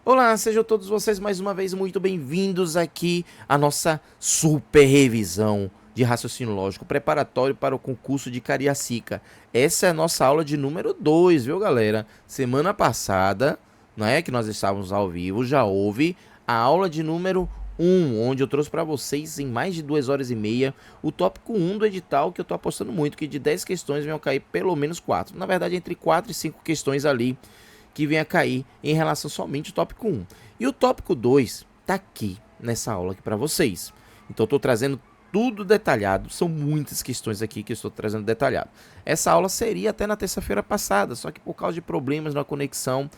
Olá, sejam todos vocês mais uma vez muito bem-vindos aqui à nossa super revisão de raciocínio lógico preparatório para o concurso de Cariacica. Essa é a nossa aula de número 2, viu, galera? Semana passada, não é que nós estávamos ao vivo, já houve a aula de número 1, onde eu trouxe para vocês em mais de 2 horas e meia o tópico 1 do edital, que eu estou apostando muito, que de 10 questões venham cair pelo menos 4. Na verdade, entre 4 e 5 questões ali que venha cair em relação somente ao tópico 1. E o tópico 2 tá aqui nessa aula aqui para vocês. Então eu estou trazendo tudo detalhado, são muitas questões aqui que eu estou trazendo detalhado. Essa aula seria até na terça-feira passada, só que por causa de problemas na conexão,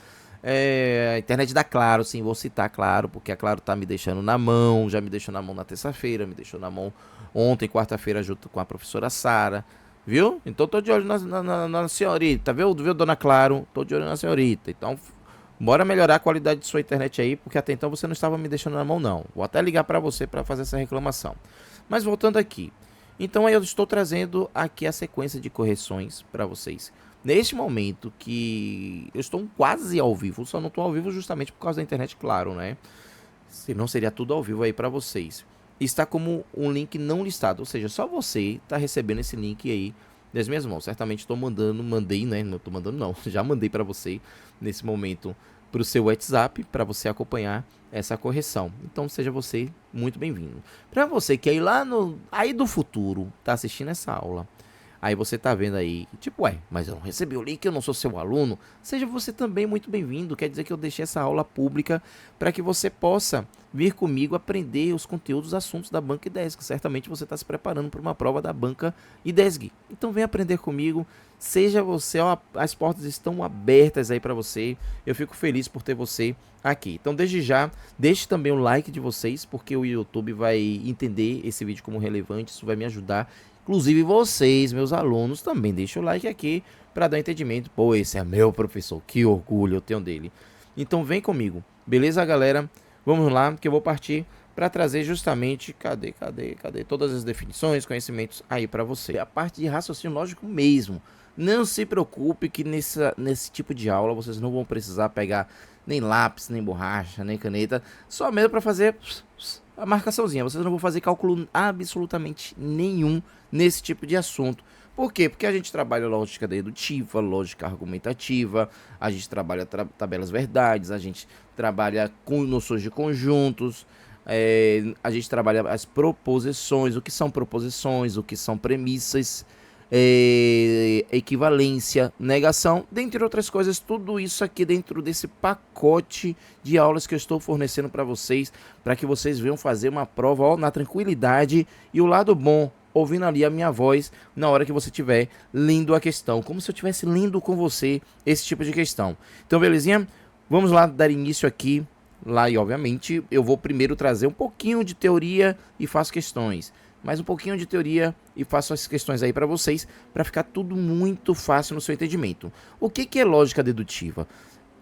a internet da Claro, sim, vou citar Claro, porque a Claro tá me deixando na mão, já me deixou na mão na terça-feira, me deixou na mão ontem, quarta-feira, junto com a professora Sara. Viu? Então tô de olho na senhorita, viu, dona Claro? Tô de olho na senhorita. Então, bora melhorar a qualidade de sua internet aí, porque até então você não estava me deixando na mão, não. Vou até ligar para você para fazer essa reclamação. Mas voltando aqui. Então, aí eu estou trazendo aqui a sequência de correções para vocês. Neste momento que eu estou quase ao vivo, só não estou ao vivo justamente por causa da internet, claro, né? Senão seria tudo ao vivo aí para vocês. Está como um link não listado, ou seja, só você está recebendo esse link aí das minhas mãos. Certamente estou mandei, né? Não estou mandando não, já mandei para você nesse momento para o seu WhatsApp para você acompanhar essa correção. Então seja você muito bem-vindo. Para você que aí do futuro está assistindo essa aula, aí você tá vendo aí, tipo, mas eu não recebi o link, eu não sou seu aluno. Seja você também muito bem-vindo. Quer dizer que eu deixei essa aula pública para que você possa vir comigo aprender os conteúdos, os assuntos da Banca IDESG. Certamente você está se preparando para uma prova da Banca IDESG. Então vem aprender comigo. Seja você, ó, as portas estão abertas aí para você. Eu fico feliz por ter você aqui. Então desde já, deixe também o like de vocês, porque o YouTube vai entender esse vídeo como relevante. Isso vai me ajudar. Inclusive vocês, meus alunos, também deixem o like aqui para dar entendimento. Pô, esse é meu professor, que orgulho eu tenho dele. Então vem comigo, beleza, galera? Vamos lá, que eu vou partir para trazer justamente, cadê todas as definições, conhecimentos aí para você. A parte de raciocínio lógico mesmo. Não se preocupe que nesse tipo de aula vocês não vão precisar pegar nem lápis, nem borracha, nem caneta, só mesmo para fazer a marcaçãozinha. Vocês não vão fazer cálculo absolutamente nenhum nesse tipo de assunto. Por quê? Porque a gente trabalha lógica dedutiva, lógica argumentativa, a gente trabalha tabelas verdades, a gente trabalha com noções de conjuntos, a gente trabalha as proposições, o que são proposições, o que são premissas, equivalência, negação, dentre outras coisas. Tudo isso aqui dentro desse pacote de aulas que eu estou fornecendo para vocês, para que vocês venham fazer uma prova, ó, na tranquilidade. E o lado bom, ouvindo ali a minha voz na hora que você estiver lendo a questão, como se eu estivesse lendo com você esse tipo de questão. Então, belezinha? Vamos lá dar início aqui. Lá, e obviamente eu vou primeiro trazer um pouquinho de teoria e faço questões, mais um pouquinho de teoria e faço as questões aí para vocês, para ficar tudo muito fácil no seu entendimento. O que é lógica dedutiva?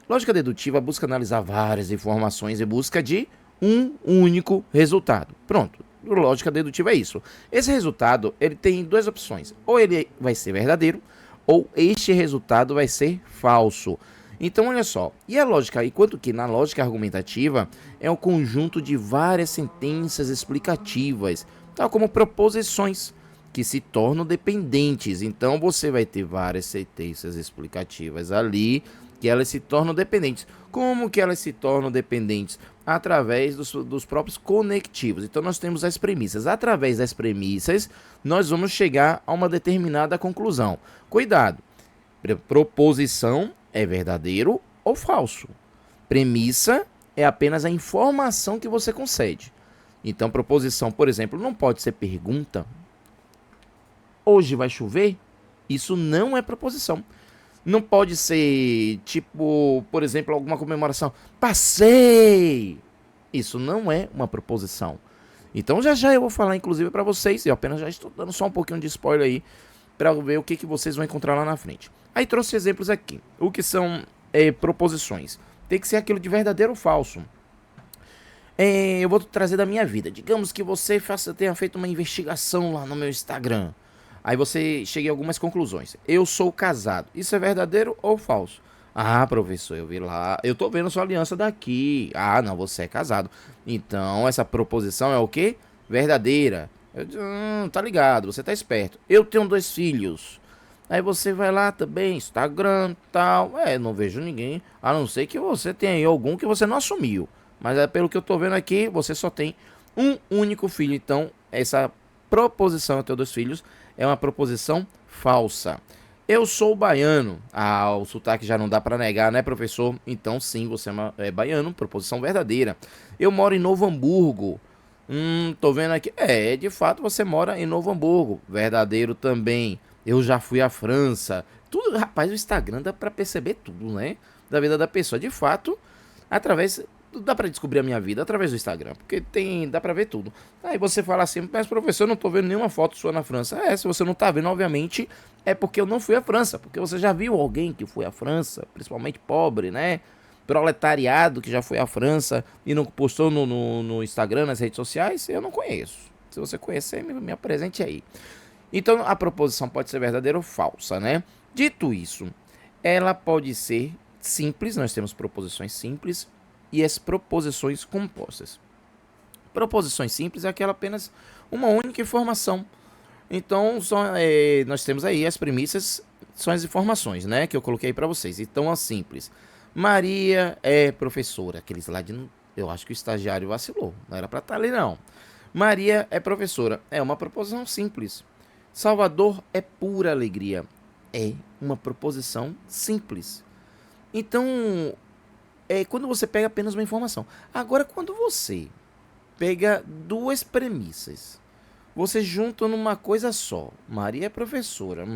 Lógica dedutiva busca analisar várias informações em busca de um único resultado. Pronto. Lógica dedutiva é isso. Esse resultado, ele tem duas opções. Ou ele vai ser verdadeiro, ou este resultado vai ser falso. Então, olha só, e a lógica, enquanto que na lógica argumentativa é um conjunto de várias sentenças explicativas, tal como proposições, que se tornam dependentes. Então, você vai ter várias sentenças explicativas ali, que elas se tornam dependentes. Como que elas se tornam dependentes? Através dos próprios conectivos. Então, nós temos as premissas. Através das premissas, nós vamos chegar a uma determinada conclusão. Cuidado! Proposição é verdadeiro ou falso. Premissa é apenas a informação que você concede. Então, proposição, por exemplo, não pode ser pergunta. Hoje vai chover? Isso não é proposição. Não pode ser, tipo, por exemplo, alguma comemoração. Passei! Isso não é uma proposição. Então, já já eu vou falar, inclusive, para vocês. Eu apenas já estou dando só um pouquinho de spoiler aí, para ver o que vocês vão encontrar lá na frente. Aí trouxe exemplos aqui. O que são proposições? Tem que ser aquilo de verdadeiro ou falso. Eu vou trazer da minha vida. Digamos que você tenha feito uma investigação lá no meu Instagram. Aí você chega a algumas conclusões. Eu sou casado. Isso é verdadeiro ou falso? Ah, professor, eu vi lá. Eu tô vendo sua aliança daqui. Ah, não, você é casado. Então, essa proposição é o quê? Verdadeira. Tá ligado, você tá esperto. Eu tenho 2 filhos. Aí você vai lá também, Instagram, tal. Não vejo ninguém. A não ser que você tenha aí algum que você não assumiu. Mas pelo que eu tô vendo aqui, você só tem um único filho. Então, essa proposição, eu tenho 2 filhos, é uma proposição falsa. Eu sou baiano. Ah, o sotaque já não dá pra negar, né, professor? Então, sim, você é baiano, proposição verdadeira. Eu moro em Novo Hamburgo. Tô vendo aqui. De fato, você mora em Novo Hamburgo. Verdadeiro também. Eu já fui à França. Tudo, rapaz, o Instagram dá pra perceber tudo, né? Da vida da pessoa. De fato, através. Dá pra descobrir a minha vida através do Instagram, porque dá pra ver tudo. Aí você fala assim, mas professor, eu não tô vendo nenhuma foto sua na França. Se você não tá vendo, obviamente, é porque eu não fui à França, porque você já viu alguém que foi à França, principalmente pobre, né? Proletariado que já foi à França e não postou no Instagram, nas redes sociais, eu não conheço. Se você conhecer, me apresente aí. Então a proposição pode ser verdadeira ou falsa, né? Dito isso, ela pode ser simples, nós temos proposições simples e as proposições compostas. Proposições simples é aquela apenas uma única informação. Então, nós temos aí as premissas, são as informações, né, que eu coloquei para vocês. Então, a simples. Maria é professora. Aquele slide, eu acho que o estagiário vacilou. Não era para estar ali, não. Maria é professora. É uma proposição simples. Salvador é pura alegria. É uma proposição simples. Então, quando você pega apenas uma informação. Agora, quando você pega 2 premissas, você junta numa coisa só. Maria é professora.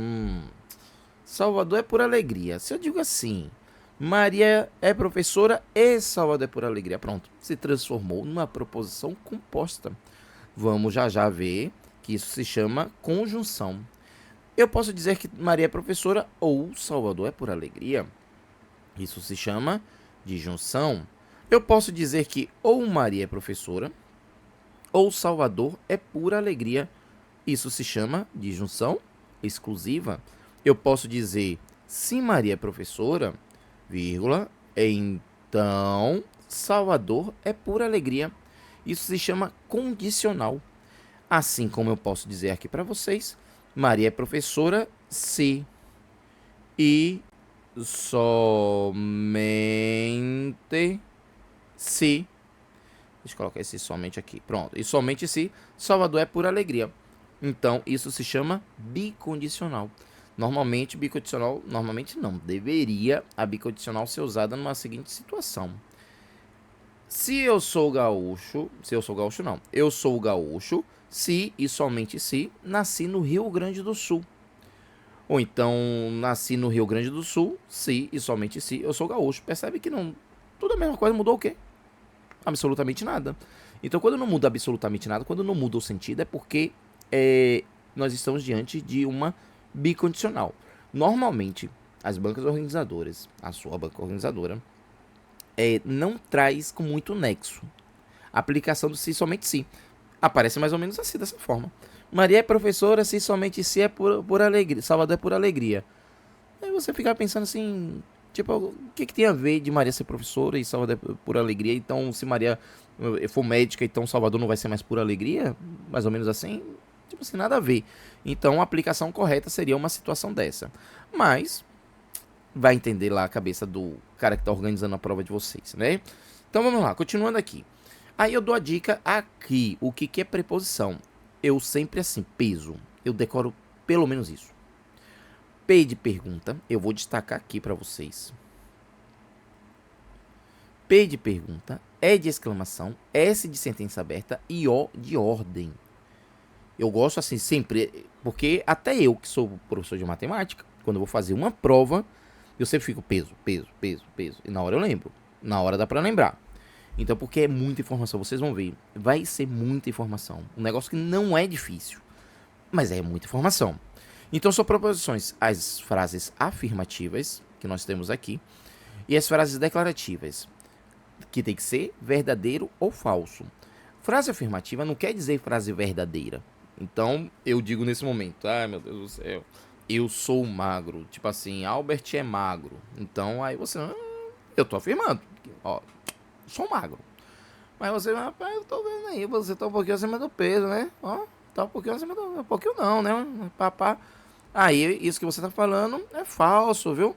Salvador é por alegria. Se eu digo assim, Maria é professora e Salvador é por alegria. Pronto, se transformou numa proposição composta. Vamos já ver que isso se chama conjunção. Eu posso dizer que Maria é professora ou Salvador é por alegria. Isso se chama disjunção. Eu posso dizer que ou Maria é professora ou Salvador é pura alegria. Isso se chama disjunção exclusiva. Eu posso dizer, se Maria é professora, vírgula, então Salvador é pura alegria. Isso se chama condicional. Assim como eu posso dizer aqui para vocês, Maria é professora se e somente se. Deixa eu colocar esse somente aqui. Pronto. E somente se Salvador é por alegria. Então, isso se chama bicondicional. Normalmente, bicondicional, normalmente não. Deveria a bicondicional ser usada numa seguinte situação. Se eu sou gaúcho não. Eu sou gaúcho se e somente se nasci no Rio Grande do Sul. Ou então, nasci no Rio Grande do Sul, se e somente se eu sou gaúcho. Percebe que não. Tudo a mesma coisa, mudou o quê? Absolutamente nada. Então, quando não muda absolutamente nada, quando não muda o sentido, é porque nós estamos diante de uma bicondicional. Normalmente, as bancas organizadoras, a sua banca organizadora, não traz com muito nexo a aplicação do se somente se. Aparece mais ou menos assim, dessa forma. Maria é professora se somente se é por alegria. Salvador é por alegria. Aí você fica pensando assim, tipo, o que tem a ver de Maria ser professora e Salvador é por alegria? Então, se Maria for médica, então Salvador não vai ser mais por alegria? Mais ou menos assim? Tipo assim, nada a ver. Então, a aplicação correta seria uma situação dessa. Mas, vai entender lá a cabeça do cara que está organizando a prova de vocês, né? Então, vamos lá, continuando aqui. Aí eu dou a dica aqui, o que é preposição. Eu sempre assim, peso, eu decoro pelo menos isso. P de pergunta, eu vou destacar aqui para vocês. P de pergunta, E de exclamação, S de sentença aberta e O de ordem. Eu gosto assim sempre, porque até eu que sou professor de matemática, quando eu vou fazer uma prova, eu sempre fico peso. E na hora eu lembro, na hora dá para lembrar. Então, porque é muita informação, vocês vão ver, vai ser muita informação. Um negócio que não é difícil, mas é muita informação. Então, são proposições as frases afirmativas, que nós temos aqui, e as frases declarativas, que tem que ser verdadeiro ou falso. Frase afirmativa não quer dizer frase verdadeira. Então, eu digo nesse momento, ai meu Deus do céu, eu sou magro. Tipo assim, Albert é magro. Então aí você, eu tô afirmando, ó, sou magro. Mas você, rapaz, eu tô vendo aí, você tá um pouquinho acima do peso, né? Ó, tá um pouquinho acima do, um pouquinho não, né? Papá. Aí, isso que você tá falando é falso, viu?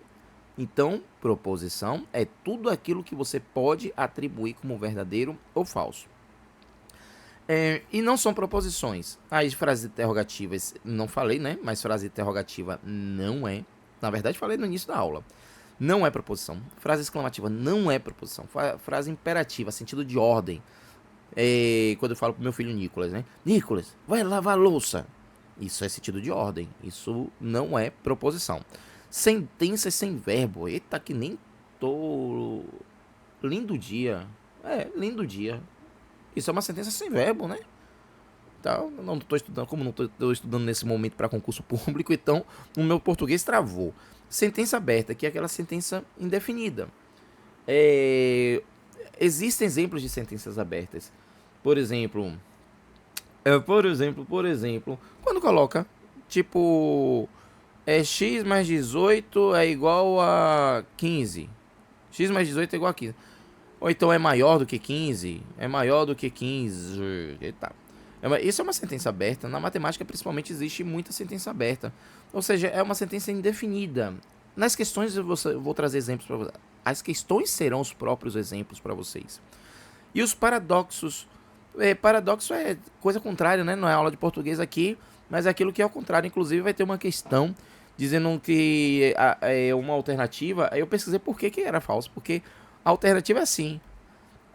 Então, proposição é tudo aquilo que você pode atribuir como verdadeiro ou falso. E não são proposições. As frases interrogativas, não falei, né? Mas frase interrogativa não é. Na verdade, falei no início da aula. Não é proposição. Frase exclamativa não é proposição. Frase imperativa, sentido de ordem. Quando eu falo pro meu filho Nicolas, né? Nicolas, vai lavar a louça. Isso é sentido de ordem. Isso não é proposição. Sentenças sem verbo. Eita, que nem tô. Lindo dia. Lindo dia. Isso é uma sentença sem verbo, né? Então, não estou estudando, como não estou estudando nesse momento para concurso público, então o meu português travou. Sentença aberta, que é aquela sentença indefinida. Existem exemplos de sentenças abertas. Por exemplo, quando coloca, tipo, x mais 18 é igual a 15. X mais 18 é igual a 15. Ou então é maior do que 15, é maior do que 15. Eita. Isso é uma sentença aberta. Na matemática, principalmente, existe muita sentença aberta. Ou seja, é uma sentença indefinida. Nas questões, eu vou trazer exemplos para vocês. As questões serão os próprios exemplos para vocês. E os paradoxos. Paradoxo é coisa contrária, né? Não é aula de português aqui, mas é aquilo que é ao contrário. Inclusive, vai ter uma questão dizendo que é uma alternativa. Aí eu pesquisei por que era falso. Porque a alternativa é assim: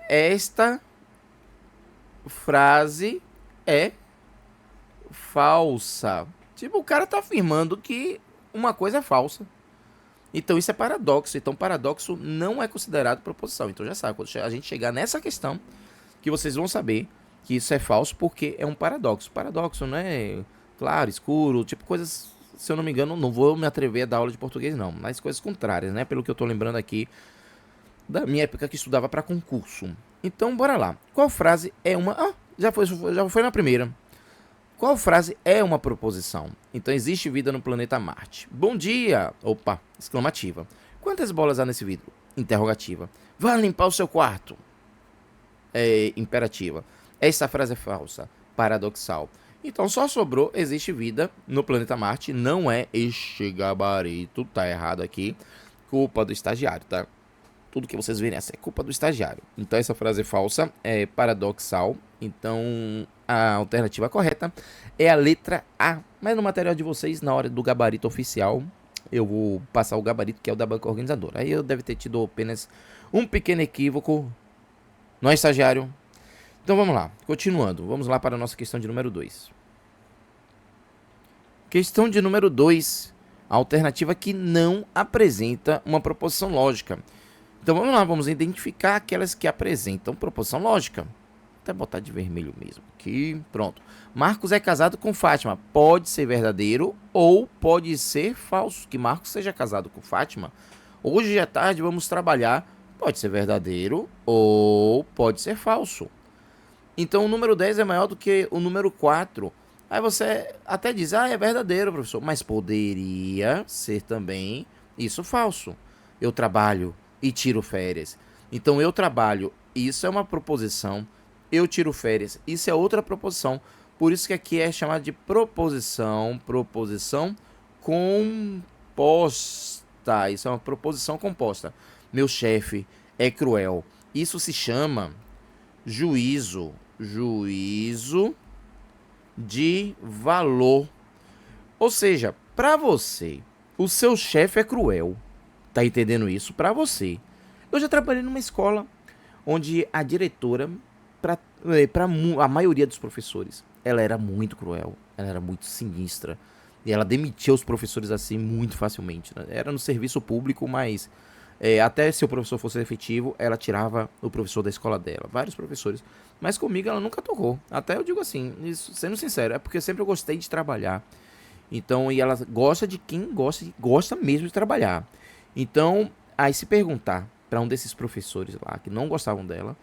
esta frase é falsa. Tipo, o cara tá afirmando que uma coisa é falsa. Então isso é paradoxo. Então paradoxo não é considerado proposição. Então já sabe, quando a gente chegar nessa questão, que vocês vão saber que isso é falso porque é um paradoxo. Paradoxo não é claro, escuro, tipo coisas, se eu não me engano, não vou me atrever a dar aula de português não, mas coisas contrárias, né? Pelo que eu tô lembrando aqui da minha época que estudava para concurso. Então bora lá. Qual frase é uma... já foi na primeira. Qual frase é uma proposição? Então existe vida no planeta Marte. Bom dia! Opa, exclamativa. Quantas bolas há nesse vidro? Interrogativa. Vá limpar o seu quarto. Imperativa. Essa frase é falsa. Paradoxal. Então só sobrou existe vida no planeta Marte. Não é este gabarito. Tá errado aqui. Culpa do estagiário, tá? Tudo que vocês verem essa é culpa do estagiário. Então essa frase é falsa, é paradoxal. Então a alternativa correta é a letra A. Mas no material de vocês, na hora do gabarito oficial, eu vou passar o gabarito que é o da banca organizadora. Aí eu deve ter tido apenas um pequeno equívoco. Não é, estagiário? Então vamos lá, continuando. Vamos lá para a nossa questão de número 2. Questão de número 2. A alternativa que não apresenta uma proposição lógica. Então vamos lá, vamos identificar aquelas que apresentam proposição lógica. Vou até botar de vermelho mesmo aqui, pronto. Marcos é casado com Fátima. Pode ser verdadeiro ou pode ser falso que Marcos seja casado com Fátima. Hoje à tarde vamos trabalhar. Pode ser verdadeiro ou pode ser falso. Então o número 10 é maior do que o número 4. Aí você até diz, é verdadeiro, professor. Mas poderia ser também isso falso. Eu trabalho e tiro férias. Então eu trabalho, isso é uma proposição. Eu tiro férias, isso é outra proposição. Por isso que aqui é chamada de proposição composta. Isso é uma proposição composta. Meu chefe é cruel. Isso se chama juízo de valor. Ou seja, para você, o seu chefe é cruel. Tá entendendo isso? Para você. Eu já trabalhei numa escola onde a diretora, para a maioria dos professores, ela era muito cruel, ela era muito sinistra. E ela demitia os professores assim muito facilmente, né? Era no serviço público, mas até se o professor fosse efetivo, ela tirava o professor da escola dela. Vários professores. Mas comigo ela nunca tocou. Até eu digo assim, isso, sendo sincero, é porque sempre eu gostei de trabalhar. Então, e ela gosta de quem gosta mesmo de trabalhar. Então, aí se perguntar para um desses professores lá que não gostavam dela,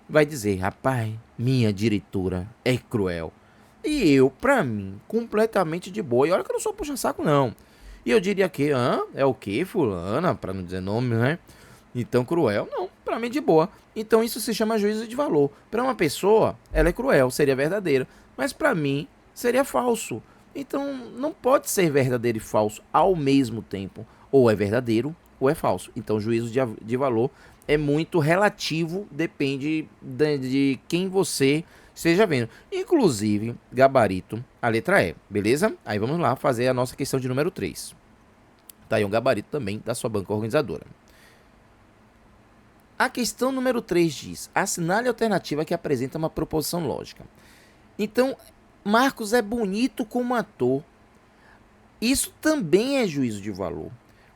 vai dizer, rapaz, minha diretora é cruel. E eu, pra mim, completamente de boa. E olha que eu não sou puxa-saco, não. E eu diria que, é o quê, fulana? Para não dizer nome, né? Então, cruel? Não, para mim de boa. Então, isso se chama juízo de valor. Para uma pessoa, ela é cruel, seria verdadeira. Mas para mim, seria falso. Então, não pode ser verdadeiro e falso ao mesmo tempo. Ou é verdadeiro ou é falso. Então, juízo de valor é muito relativo, depende de quem você esteja vendo. Inclusive, gabarito, a letra E, beleza? Aí vamos lá fazer a nossa questão de número 3. Tá aí um gabarito também da sua banca organizadora. A questão número 3 diz: assinale a alternativa que apresenta uma proposição lógica. Então, Marcos é bonito como ator. Isso também é juízo de valor.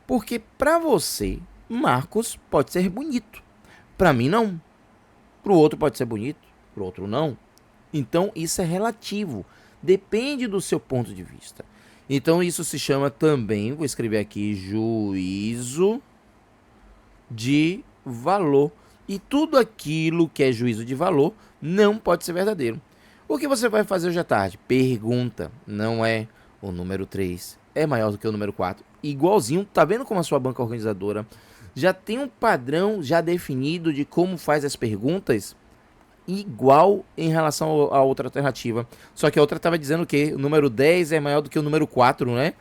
Porque para você, Marcos pode ser bonito. Para mim, não. Para o outro pode ser bonito, para o outro não. Então, isso é relativo. Depende do seu ponto de vista. Então, isso se chama também, vou escrever aqui, juízo de valor. E tudo aquilo que é juízo de valor não pode ser verdadeiro. O que você vai fazer hoje à tarde? Pergunta. Não é o número 3 é maior do que o número 4. Igualzinho, tá vendo como a sua banca organizadora já tem um padrão já definido de como faz as perguntas? Igual em relação a outra alternativa. Só que a outra estava dizendo que o número 10 é maior do que o número 4, né?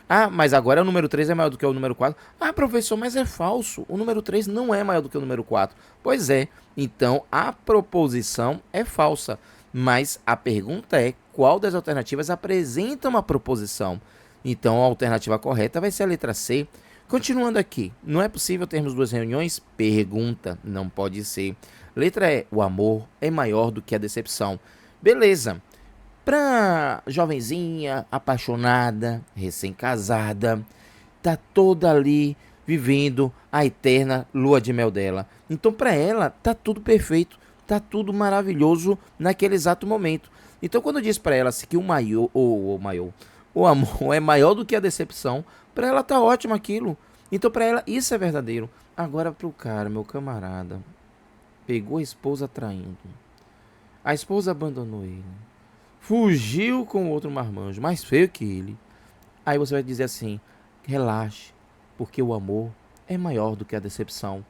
Ah, mas agora o número 3 é maior do que o número 4. Ah, professor, mas é falso. O número 3 não é maior do que o número 4. Pois é. Então, a proposição é falsa. Mas a pergunta é qual das alternativas apresenta uma proposição. Então, a alternativa correta vai ser a letra C. Continuando aqui. Não é possível termos duas reuniões? Pergunta. Não pode ser. Letra E. O amor é maior do que a decepção. Beleza. Pra jovenzinha, apaixonada, recém-casada, tá toda ali vivendo a eterna lua de mel dela. Então, pra ela, tá tudo perfeito, tá tudo maravilhoso naquele exato momento. Então, quando diz pra ela assim, que o amor é maior do que a decepção, pra ela tá ótimo aquilo. Então, pra ela, isso é verdadeiro. Agora, pro cara, meu camarada, pegou a esposa traindo. A esposa abandonou ele. Fugiu com outro marmanjo, mais feio que ele. Aí você vai dizer assim: relaxe, porque o amor é maior do que a decepção.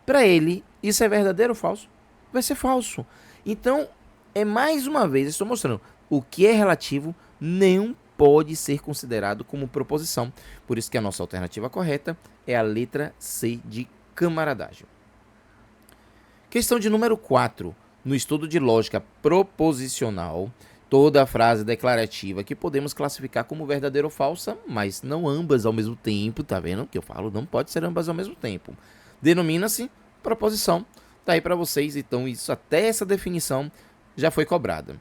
Para ele, isso é verdadeiro ou falso? Vai ser falso. Então, é mais uma vez, estou mostrando, o que é relativo não pode ser considerado como proposição. Por isso que a nossa alternativa correta é a letra C de camaradagem. Questão de número 4. No estudo de lógica proposicional, toda a frase declarativa que podemos classificar como verdadeira ou falsa, mas não ambas ao mesmo tempo, tá vendo? O que eu falo não pode ser ambas ao mesmo tempo. Denomina-se proposição. Tá aí para vocês, então isso até essa definição já foi cobrada.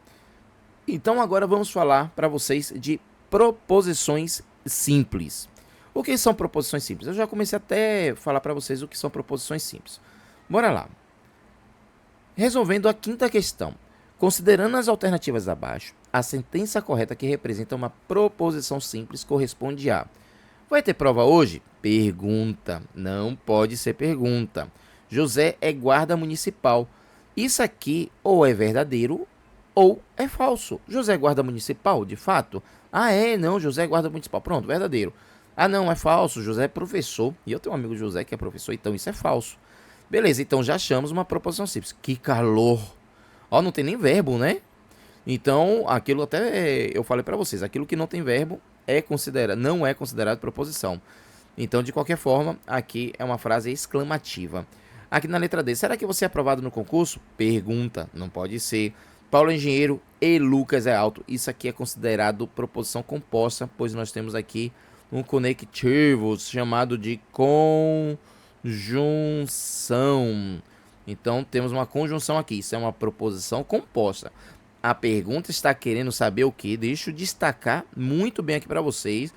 Então agora vamos falar para vocês de proposições simples. O que são proposições simples? Eu já comecei até a falar para vocês o que são proposições simples. Bora lá. Resolvendo a quinta questão. Considerando as alternativas abaixo, a sentença correta que representa uma proposição simples corresponde a: vai ter prova hoje? Pergunta. Não pode ser pergunta. José é guarda municipal. Isso aqui ou é verdadeiro ou é falso. José é guarda municipal, de fato? Ah, não, José é guarda municipal. Pronto, verdadeiro. Ah, não, é falso. José é professor. E eu tenho um amigo José que é professor, então isso é falso. Beleza, então já achamos uma proposição simples. Que calor! Ó, não tem nem verbo, né? Então, aquilo até eu falei para vocês, aquilo que não tem verbo não é considerado proposição. Então, de qualquer forma, aqui é uma frase exclamativa. Aqui na letra D, será que você é aprovado no concurso? Pergunta, não pode ser. Paulo é engenheiro e Lucas é alto. Isso aqui é considerado proposição composta, pois nós temos aqui um conectivo chamado de conjunção. Então, temos uma conjunção aqui. Isso é uma proposição composta. A pergunta está querendo saber o quê? Deixa eu destacar muito bem aqui para vocês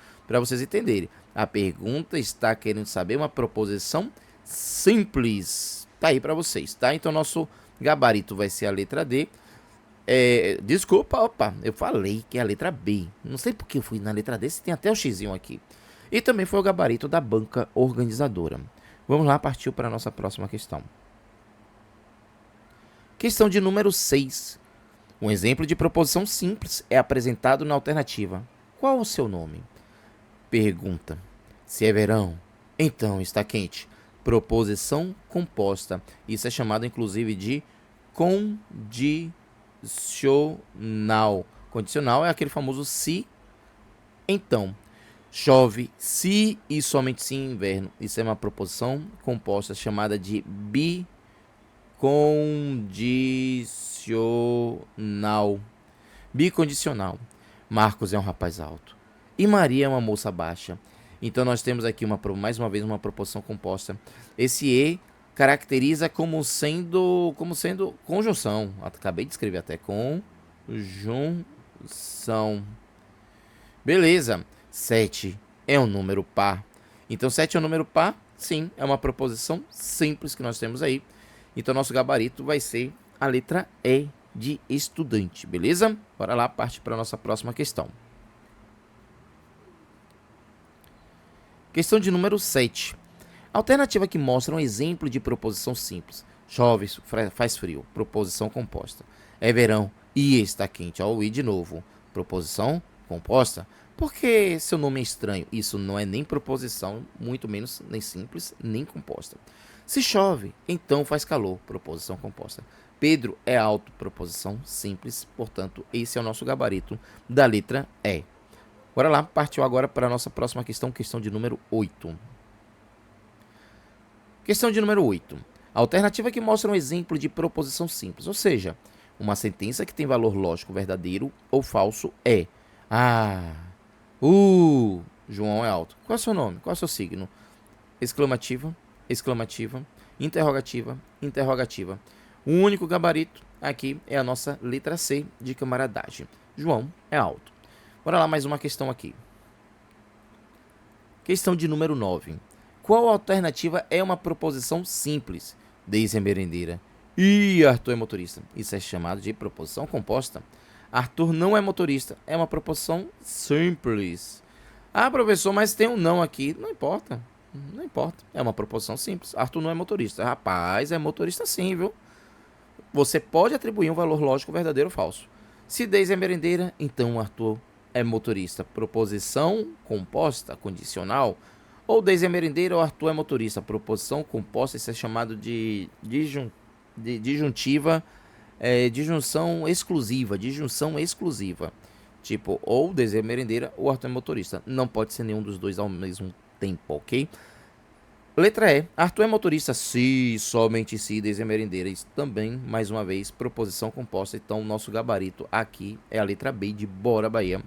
entenderem. A pergunta está querendo saber uma proposição simples. Tá aí para vocês, tá? Então, nosso gabarito vai ser a letra D. Desculpa, eu falei que é a letra B. Não sei porque eu fui na letra D, se tem até o xizinho aqui. E também foi o gabarito da banca organizadora. Vamos lá, partiu para a nossa próxima questão. Questão de número 6. Um exemplo de proposição simples é apresentado na alternativa. Qual o seu nome? Pergunta. Se é verão, então está quente. Proposição composta. Isso é chamado inclusive de condicional. Condicional é aquele famoso se, então. Chove se e somente se em inverno. Isso é uma proposição composta chamada de bicondicional. Bicondicional. Marcos é um rapaz alto e Maria é uma moça baixa. Então nós temos aqui mais uma vez uma proposição composta. Esse e caracteriza como sendo conjunção. Acabei de escrever até conjunção. Beleza. 7 é um número par. Então 7 é um número par? Sim, é uma proposição simples que nós temos aí. Então nosso gabarito vai ser a letra E de estudante, beleza? Bora lá, parte para a nossa próxima questão. Questão de número 7. Alternativa que mostra um exemplo de proposição simples. Chove, faz frio. Proposição composta. É verão e está quente. Ó, o i de novo. Proposição composta. Por que seu nome é estranho? Isso não é nem proposição, muito menos nem simples, nem composta. Se chove, então faz calor. Proposição composta. Pedro é alto. Proposição simples. Portanto, esse é o nosso gabarito da letra E. Bora lá, partiu agora para a nossa próxima questão, questão de número 8. Questão de número 8. A alternativa que mostra um exemplo de proposição simples, ou seja, uma sentença que tem valor lógico verdadeiro ou falso é: João é alto. Qual é o seu nome? Qual é o seu signo? Exclamativa, exclamativa, interrogativa, interrogativa. O único gabarito aqui é a nossa letra C de camaradagem. João é alto. Bora lá, mais uma questão aqui. Questão de número 9. Qual alternativa é uma proposição simples? Deise é merendeira e Arthur é motorista. Isso é chamado de proposição composta. Arthur não é motorista. É uma proposição simples. Ah, professor, mas tem um não aqui. Não importa. Não importa. É uma proposição simples. Arthur não é motorista. Rapaz, é motorista sim, viu? Você pode atribuir um valor lógico verdadeiro ou falso. Se Deise é merendeira, então Arthur é motorista. Proposição composta, condicional. Ou Deise é merendeira ou Arthur é motorista. Proposição composta, isso é chamado de disjuntiva, disjunção exclusiva. Tipo, ou Deise é merendeira ou Arthur é motorista. Não pode ser nenhum dos dois ao mesmo tempo, ok? Letra E. Arthur é motorista se, somente se Deise é merendeira. Isso também, mais uma vez, proposição composta. Então, nosso gabarito aqui é a letra B de Bora Bahia.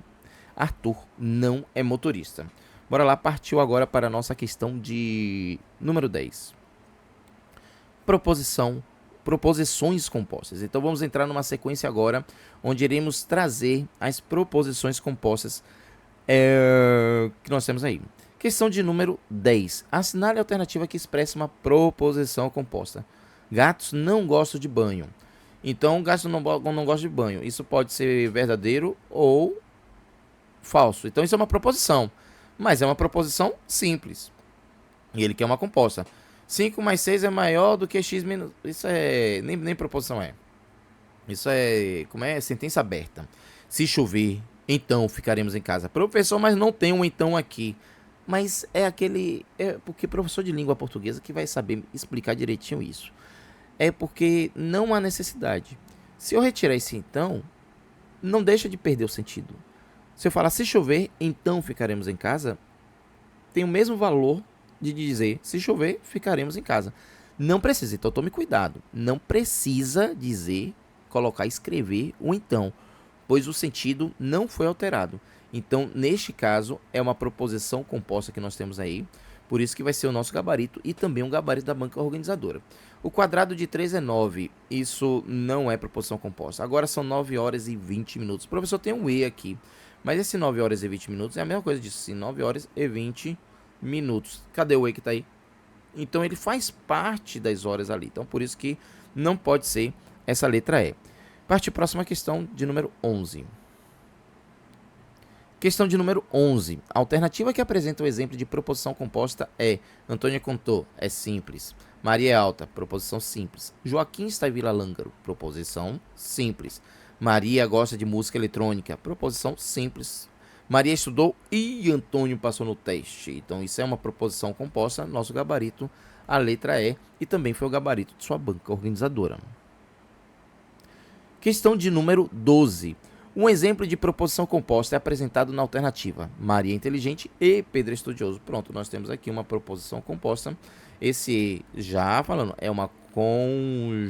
Arthur não é motorista. Bora lá, partiu agora para a nossa questão de número 10. Proposições compostas. Então vamos entrar numa sequência agora, onde iremos trazer as proposições compostas que nós temos aí. Questão de número 10. Assinale a alternativa que expressa uma proposição composta. Gatos não gostam de banho. Então, gatos não gostam de banho. Isso pode ser verdadeiro ou falso. Então isso é uma proposição, mas é uma proposição simples. E ele quer uma composta. 5 mais 6 é maior do que x menos... Isso é... Nem proposição é. Isso é... Como é? Sentença aberta. Se chover, então ficaremos em casa. Professor, mas não tem um então aqui. Mas é aquele... É porque professor de língua portuguesa que vai saber explicar direitinho isso. É porque não há necessidade. Se eu retirar esse então, não deixa de perder o sentido. Se eu falar se chover, então ficaremos em casa, tem o mesmo valor de dizer se chover, ficaremos em casa. Não precisa, então tome cuidado. Não precisa dizer, escrever o então, pois o sentido não foi alterado. Então, neste caso, é uma proposição composta que nós temos aí, por isso que vai ser o nosso gabarito e também um gabarito da banca organizadora. O quadrado de 3 é 9, isso não é proposição composta. Agora são 9 horas e 20 minutos. Professor, tem um E aqui. Mas esse 9 horas e 20 minutos é a mesma coisa disso, sim, 9 horas e 20 minutos. Cadê o E que tá aí? Então ele faz parte das horas ali. Então por isso que não pode ser essa letra E. Parte próxima questão de número 11. Questão de número 11. A alternativa que apresenta o exemplo de proposição composta é: Antônia contou, é simples. Maria é alta, proposição simples. Joaquim está em Vila Lângaro, proposição simples. Maria gosta de música eletrônica, proposição simples. Maria estudou e Antônio passou no teste. Então isso é uma proposição composta, nosso gabarito, a letra E, e também foi o gabarito de sua banca organizadora. Questão de número 12. Um exemplo de proposição composta é apresentado na alternativa Maria inteligente e Pedro estudioso. Pronto, nós temos aqui uma proposição composta. Esse já falando, é uma conjunção.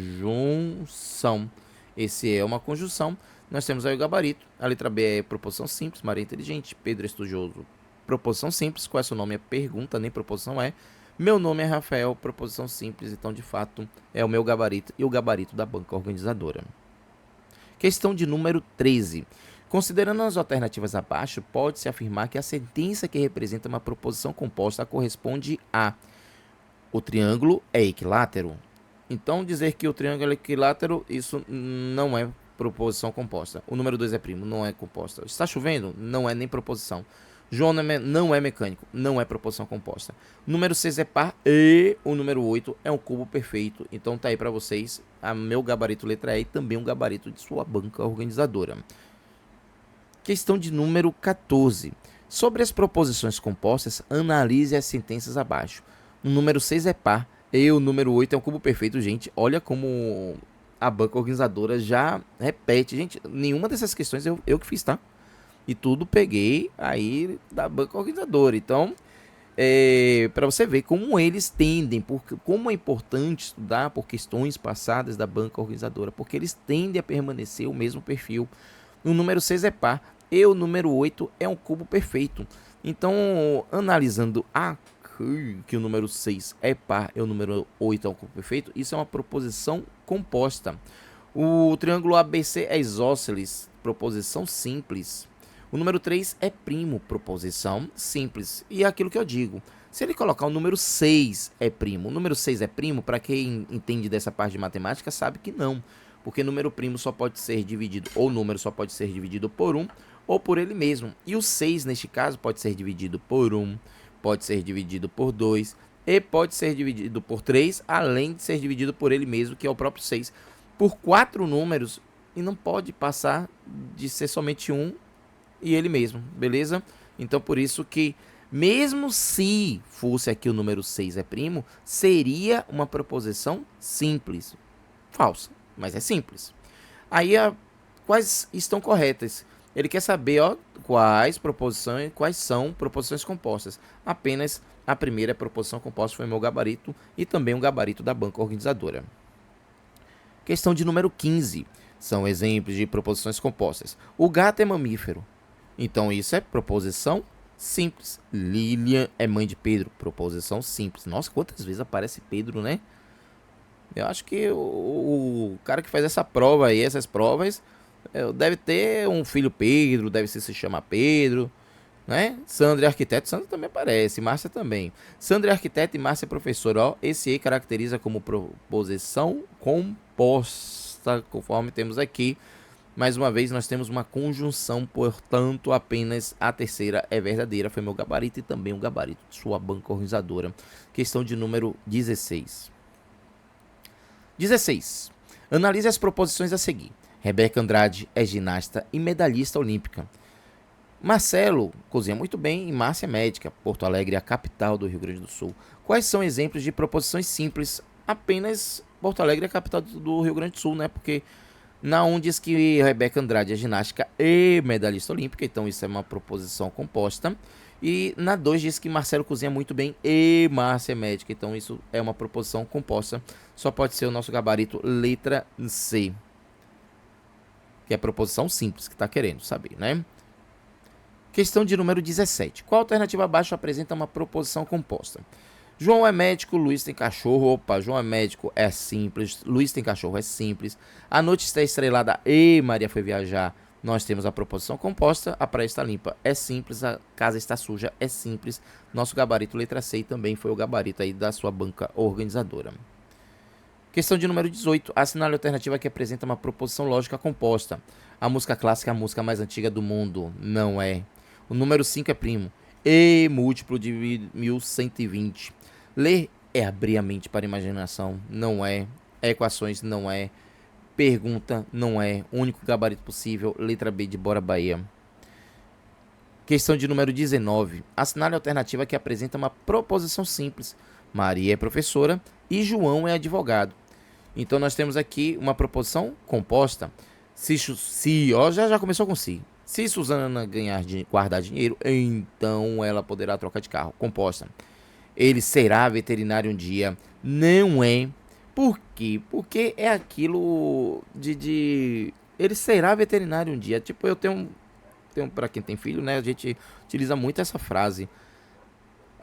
Esse é uma conjunção. Nós temos aí o gabarito. A letra B é proposição simples, Maria inteligente, Pedro estudioso. Proposição simples, qual é seu nome? É pergunta, nem proposição é. Meu nome é Rafael, proposição simples, então de fato é o meu gabarito e o gabarito da banca organizadora. Questão de número 13. Considerando as alternativas abaixo, pode-se afirmar que a sentença que representa uma proposição composta corresponde a: o triângulo é equilátero. Então, dizer que o triângulo é equilátero, isso não é proposição composta. O número 2 é primo, não é composta. Está chovendo? Não é nem proposição. João não é mecânico, não é proposição composta. O número 6 é par e o número 8 é um cubo perfeito. Então tá aí para vocês a meu gabarito letra E e também um gabarito de sua banca organizadora. Questão de número 14. Sobre as proposições compostas, analise as sentenças abaixo. O número 6 é par e o número 8 é um cubo perfeito. Gente, olha como a banca organizadora já repete. Gente, nenhuma dessas questões eu que fiz, tá? E tudo peguei aí da banca organizadora. Então, para você ver como eles tendem, como é importante estudar por questões passadas da banca organizadora, porque eles tendem a permanecer o mesmo perfil. O número 6 é par e o número 8 é um cubo perfeito. Então, analisando que o número 6 é par e o número 8 é um cubo perfeito, isso é uma proposição composta. O triângulo ABC é isósceles, proposição simples. O número 3 é primo, proposição simples. E é aquilo que eu digo, se ele colocar o número 6 é primo, o número 6 é primo, para quem entende dessa parte de matemática sabe que não. Porque número primo só pode ser dividido, ou número só pode ser dividido por 1 ou por ele mesmo. E o 6, neste caso, pode ser dividido por 1, pode ser dividido por 2 e pode ser dividido por 3, além de ser dividido por ele mesmo, que é o próprio 6, por 4 números, e não pode passar de ser somente um e ele mesmo, beleza? Então por isso que, mesmo se fosse aqui o número 6 é primo, seria uma proposição simples. Falsa, mas é simples. Aí, quais estão corretas? Ele quer saber, ó, quais são proposições compostas. Apenas a primeira proposição composta foi meu gabarito e também um gabarito da banca organizadora. Questão de número 15. São exemplos de proposições compostas. O gato é mamífero. Então isso é proposição simples. Lilian é mãe de Pedro. Proposição simples. Nossa, quantas vezes aparece Pedro, né? Eu acho que o cara que faz essa prova aí, essas provas, deve ter um filho Pedro, deve se chamar Pedro, né? Sandra é arquiteto, Sandra também aparece, Márcia também. Sandra é arquiteta e Márcia é professora, ó. Esse E caracteriza como proposição composta, conforme temos aqui. Mais uma vez, nós temos uma conjunção, portanto, apenas a terceira é verdadeira. Foi meu gabarito e também um gabarito de sua banca organizadora. Questão de número 16. 16. Analise as proposições a seguir. Rebeca Andrade é ginasta e medalhista olímpica. Marcelo cozinha muito bem e Márcia é médica. Porto Alegre é a capital do Rio Grande do Sul. Quais são exemplos de proposições simples? Apenas Porto Alegre é a capital do Rio Grande do Sul, né? Porque na 1 diz que Rebeca Andrade é ginástica e medalhista olímpica, então isso é uma proposição composta. E na 2 diz que Marcelo cozinha muito bem e Márcia é médica, então isso é uma proposição composta. Só pode ser o nosso gabarito letra C, que é a proposição simples que está querendo saber, né? Questão de número 17. Qual alternativa abaixo apresenta uma proposição composta? João é médico, Luiz tem cachorro. Opa, João é médico, é simples. Luiz tem cachorro, é simples. A noite está estrelada e Maria foi viajar. Nós temos a proposição composta. A praia está limpa, é simples. A casa está suja, é simples. Nosso gabarito letra C também foi o gabarito aí da sua banca organizadora. Questão de número 18. Assinale a alternativa que apresenta uma proposição lógica composta. A música clássica é a música mais antiga do mundo. Não é. O número 5 é primo. E múltiplo de 1120. Ler é abrir a mente para a imaginação. Não é. Equações não é. Pergunta não é. Único gabarito possível. Letra B de Bora Bahia. Questão de número 19. Assinale a alternativa que apresenta uma proposição simples. Maria é professora e João é advogado. Então nós temos aqui uma proposição composta. Já começou com se. Se Suzana guardar dinheiro, então ela poderá trocar de carro. Composta. Ele será veterinário um dia. Não é. Por quê? Porque é aquilo de ele será veterinário um dia. Tipo, eu tenho para quem tem filho, né? A gente utiliza muito essa frase.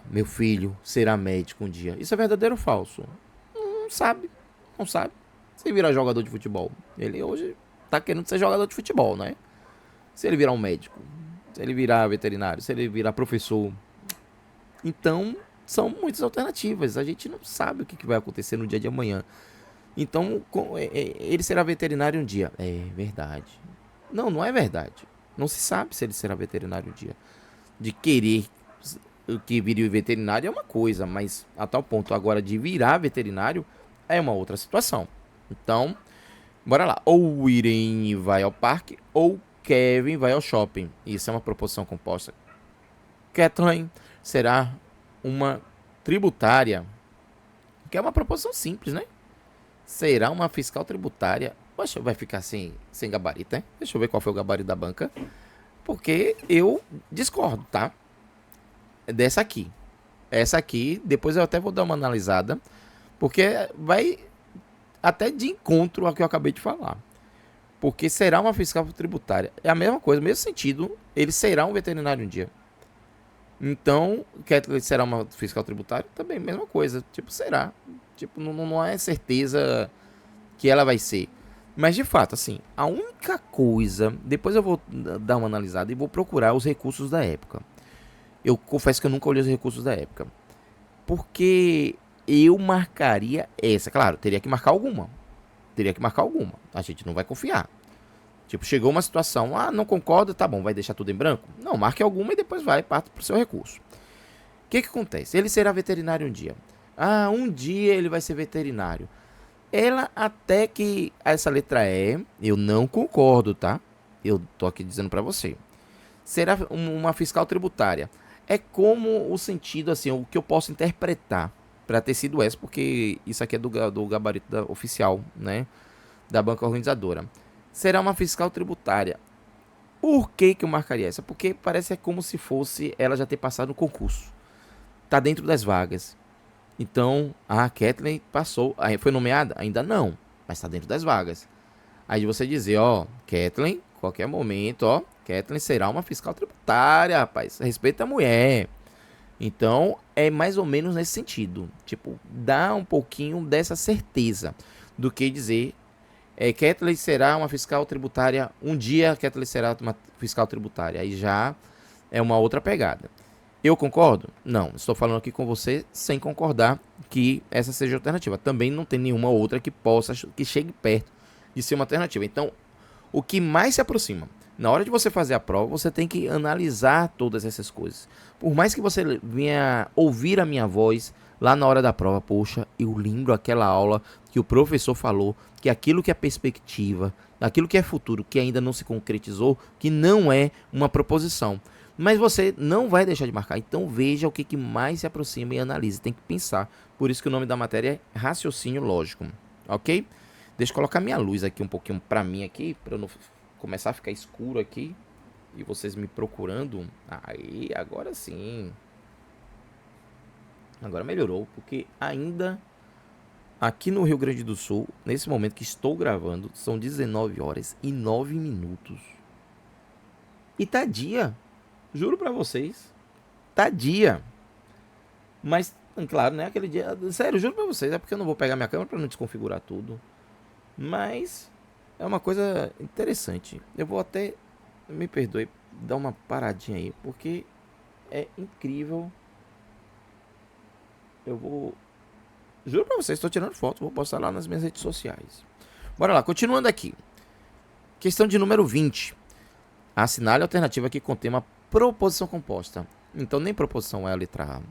Meu filho será médico um dia. Isso é verdadeiro ou falso? Não sabe. Não sabe. Se virar jogador de futebol. Ele hoje tá querendo ser jogador de futebol, né? Se ele virar um médico. Se ele virar veterinário. Se ele virar professor. Então, são muitas alternativas. A gente não sabe o que vai acontecer no dia de amanhã. Então, ele será veterinário um dia. É verdade. Não, não é verdade. Não se sabe se ele será veterinário um dia. De querer que vire veterinário é uma coisa, mas a tal ponto agora de virar veterinário é uma outra situação. Então, bora lá. Ou Irene vai ao parque, ou Kevin vai ao shopping. Isso é uma proposição composta. Kathleen será uma tributária, que é uma proposição simples, né? Será uma fiscal tributária. Poxa, vai ficar sem gabarito, né? Deixa eu ver qual foi o gabarito da banca. Porque eu discordo, tá? Dessa aqui. Essa aqui, depois eu até vou dar uma analisada. Porque vai até de encontro ao que eu acabei de falar. Porque será uma fiscal tributária. É a mesma coisa, mesmo sentido. Ele será um veterinário um dia. Então, Kathleen será uma fiscal tributária? Também, mesma coisa. Tipo, será. Tipo, não é certeza que ela vai ser. Mas, de fato, assim, a única coisa... Depois eu vou dar uma analisada e vou procurar os recursos da época. Eu confesso que eu nunca olhei os recursos da época. Porque eu marcaria essa. Claro, teria que marcar alguma. A gente não vai confiar. Tipo, chegou uma situação, não concordo, tá bom, vai deixar tudo em branco? Não, marque alguma e depois parte pro seu recurso. O que acontece? Ele será veterinário um dia. Um dia ele vai ser veterinário. Ela até que essa letra E, eu não concordo, tá? Eu tô aqui dizendo pra você. Será uma fiscal tributária. É como o sentido, assim, o que eu posso interpretar pra ter sido essa, porque isso aqui é do gabarito oficial, né? Da banca organizadora. Será uma fiscal tributária. Por que eu marcaria essa? Porque parece como se fosse ela já ter passado no concurso. Tá dentro das vagas. Então, a Kathleen passou. Foi nomeada? Ainda não. Mas tá dentro das vagas. Aí você dizer, Kathleen, qualquer momento, Kathleen será uma fiscal tributária, rapaz. Respeita a mulher. Então, é mais ou menos nesse sentido. Tipo, dá um pouquinho dessa certeza do que dizer Kathleen será uma fiscal tributária. Um dia Kathleen será uma fiscal tributária. Aí já é uma outra pegada. Eu concordo? Não. Estou falando aqui com você sem concordar que essa seja a alternativa. Também não tem nenhuma outra que chegue perto de ser uma alternativa. Então, o que mais se aproxima? Na hora de você fazer a prova, você tem que analisar todas essas coisas. Por mais que você venha ouvir a minha voz lá na hora da prova, poxa, eu lembro aquela aula que o professor falou que aquilo que é perspectiva, aquilo que é futuro, que ainda não se concretizou, que não é uma proposição. Mas você não vai deixar de marcar. Então veja o que mais se aproxima e analise. Tem que pensar. Por isso que o nome da matéria é raciocínio lógico. Ok? Deixa eu colocar minha luz aqui um pouquinho pra mim aqui, pra eu não começar a ficar escuro aqui. E vocês me procurando. Aí, agora sim. Agora melhorou, porque ainda aqui no Rio Grande do Sul, nesse momento que estou gravando, são 19 horas e 9 minutos. E tá dia. Juro pra vocês. Tá dia. Mas, claro, né? Aquele dia. Sério, juro pra vocês. É porque eu não vou pegar minha câmera pra não desconfigurar tudo. Mas é uma coisa interessante. Eu vou até, me perdoe, dar uma paradinha aí. Porque é incrível. Eu vou. Juro pra vocês, estou tirando foto. Vou postar lá nas minhas redes sociais. Bora lá, continuando aqui. Questão de número 20. Assinale a alternativa que contém uma proposição composta. Então nem proposição é a letra A.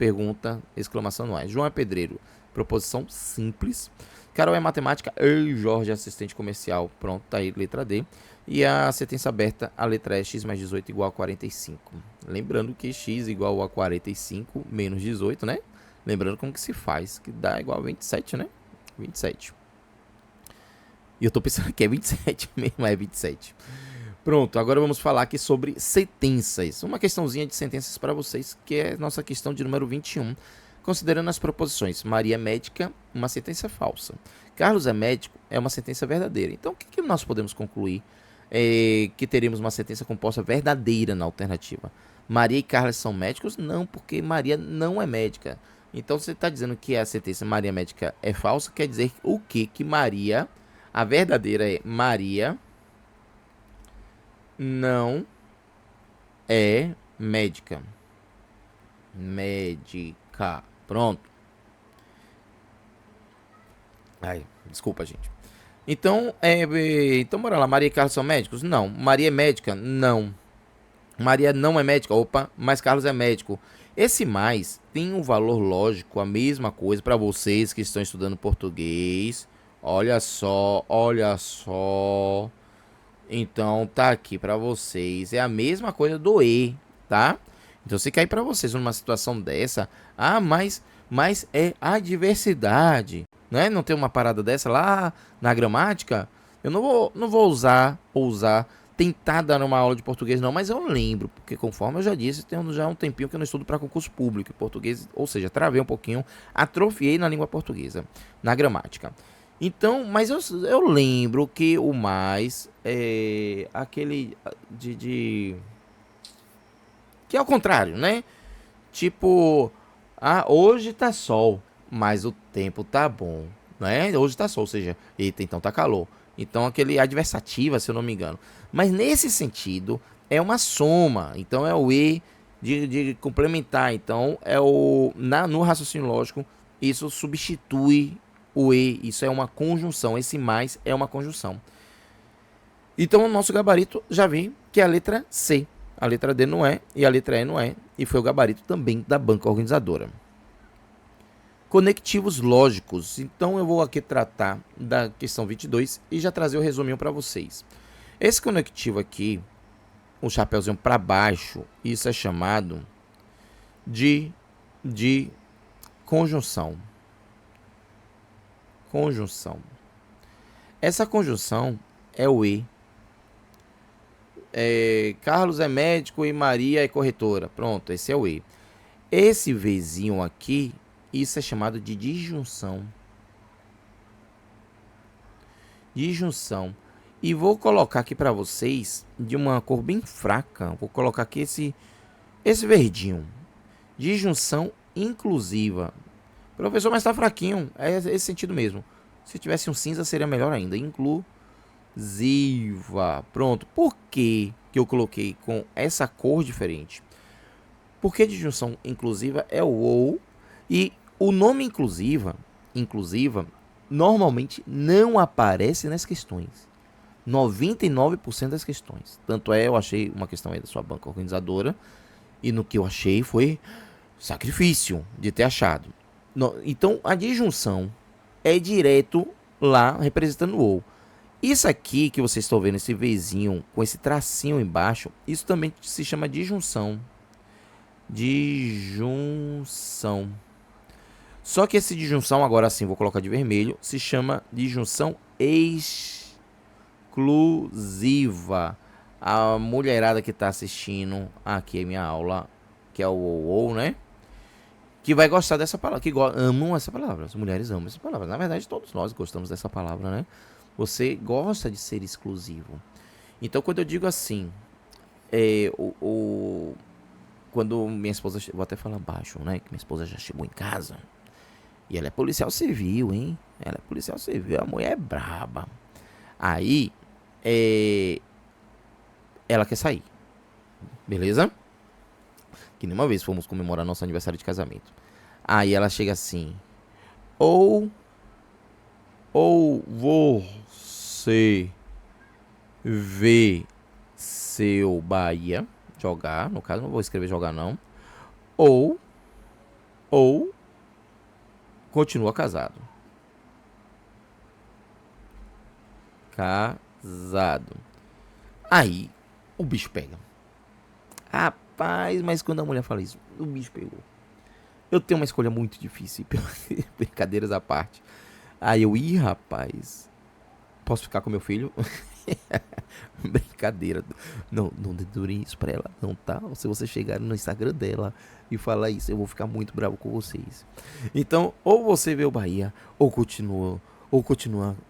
pergunta, exclamação no ar. João é pedreiro, proposição simples. Carol é matemática. Ei, Jorge é assistente comercial. Pronto, tá aí, letra D. E a sentença aberta, a letra E, x mais 18 igual a 45. Lembrando que x igual a 45 menos 18, né? Lembrando como que se faz, que dá igual a 27, né? 27. E eu tô pensando que é 27 mesmo, é 27. Pronto, agora vamos falar aqui sobre sentenças. Uma questãozinha de sentenças para vocês, que é nossa questão de número 21. Considerando as proposições, Maria é médica, uma sentença falsa. Carlos é médico, é uma sentença verdadeira. Então, o que nós podemos concluir? Que teremos uma sentença composta verdadeira na alternativa. Maria e Carlos são médicos? Não, porque Maria não é médica. Então, você está dizendo que a sentença Maria médica é falsa, quer dizer o quê? Que Maria, a verdadeira é Maria não é médica. Médica. Pronto. Ai, desculpa, gente. Então, bora lá. Maria e Carlos são médicos? Não. Maria é médica? Não. Maria não é médica? Opa, mas Carlos é médico. Esse mais tem um valor lógico, a mesma coisa para vocês que estão estudando português. Olha só, olha só. Então, tá aqui para vocês. É a mesma coisa do E, tá? Então, se cair para vocês numa situação dessa, mas é a diversidade, né? Não tem uma parada dessa lá na gramática. Eu não vou usar tentar dar uma aula de português não, mas eu lembro, porque conforme eu já disse, tem já um tempinho que eu não estudo para concurso público em português, ou seja, travei um pouquinho, atrofiei na língua portuguesa, na gramática. Então, mas eu lembro que o mais é aquele que é o contrário, né? Tipo, hoje tá sol, mas o tempo tá bom, né? Hoje tá sol, ou seja, eita, então tá calor. Então aquele adversativa, se eu não me engano. Mas nesse sentido, é uma soma. Então é o E de complementar. Então no raciocínio lógico, isso substitui o E. Isso é uma conjunção. Esse mais é uma conjunção. Então o nosso gabarito já vem que é a letra C. A letra D não é e a letra E não é. E foi o gabarito também da banca organizadora. Conectivos lógicos. Então eu vou aqui tratar da questão 22 e já trazer o resuminho para vocês. Esse conectivo aqui, o chapéuzinho para baixo, isso é chamado de conjunção. Conjunção. Essa conjunção é o E. Carlos é médico e Maria é corretora. Pronto, esse é o E. Esse Vzinho aqui, isso é chamado de disjunção. Disjunção. E vou colocar aqui para vocês de uma cor bem fraca. Vou colocar aqui esse verdinho. Disjunção inclusiva. Professor, mas tá fraquinho. É esse sentido mesmo. Se tivesse um cinza seria melhor ainda. Inclusiva. Pronto. Por que eu coloquei com essa cor diferente? Porque disjunção inclusiva é o ou. E o nome inclusiva, normalmente não aparece nas questões. 99% das questões. Tanto é, eu achei uma questão aí da sua banca organizadora. E no que eu achei foi sacrifício de ter achado. Então, a disjunção é direto lá, representando o ou. Isso aqui que vocês estão vendo, esse Vzinho com esse tracinho embaixo, isso também se chama disjunção. Disjunção. Só que esse disjunção, agora sim, vou colocar de vermelho, se chama disjunção exclusiva. A mulherada que está assistindo aqui a minha aula, que é o ou, né? Que vai gostar dessa palavra, que amam essa palavra. As mulheres amam essa palavra. Na verdade, todos nós gostamos dessa palavra, né? Você gosta de ser exclusivo. Então, quando eu digo assim, quando minha esposa... Vou até falar baixo, né? Que minha esposa já chegou em casa. E ela é policial civil, hein? Ela é policial civil. A mulher é braba. Aí, ela quer sair. Beleza? Que nenhuma vez fomos comemorar nosso aniversário de casamento. Aí ela chega assim. Ou você vê seu Bahia jogar. No caso, não vou escrever jogar não. Ou ou continua casado. Casado. Aí o bicho pega. Rapaz, mas quando a mulher fala isso, o bicho pegou. Eu tenho uma escolha muito difícil, brincadeiras à parte. Aí eu, rapaz, posso ficar com meu filho? Brincadeira. Não dedurem isso pra ela, não, tá? Se você chegar no Instagram dela e falar isso, eu vou ficar muito bravo com vocês. Então, ou você vê o Bahia, ou continua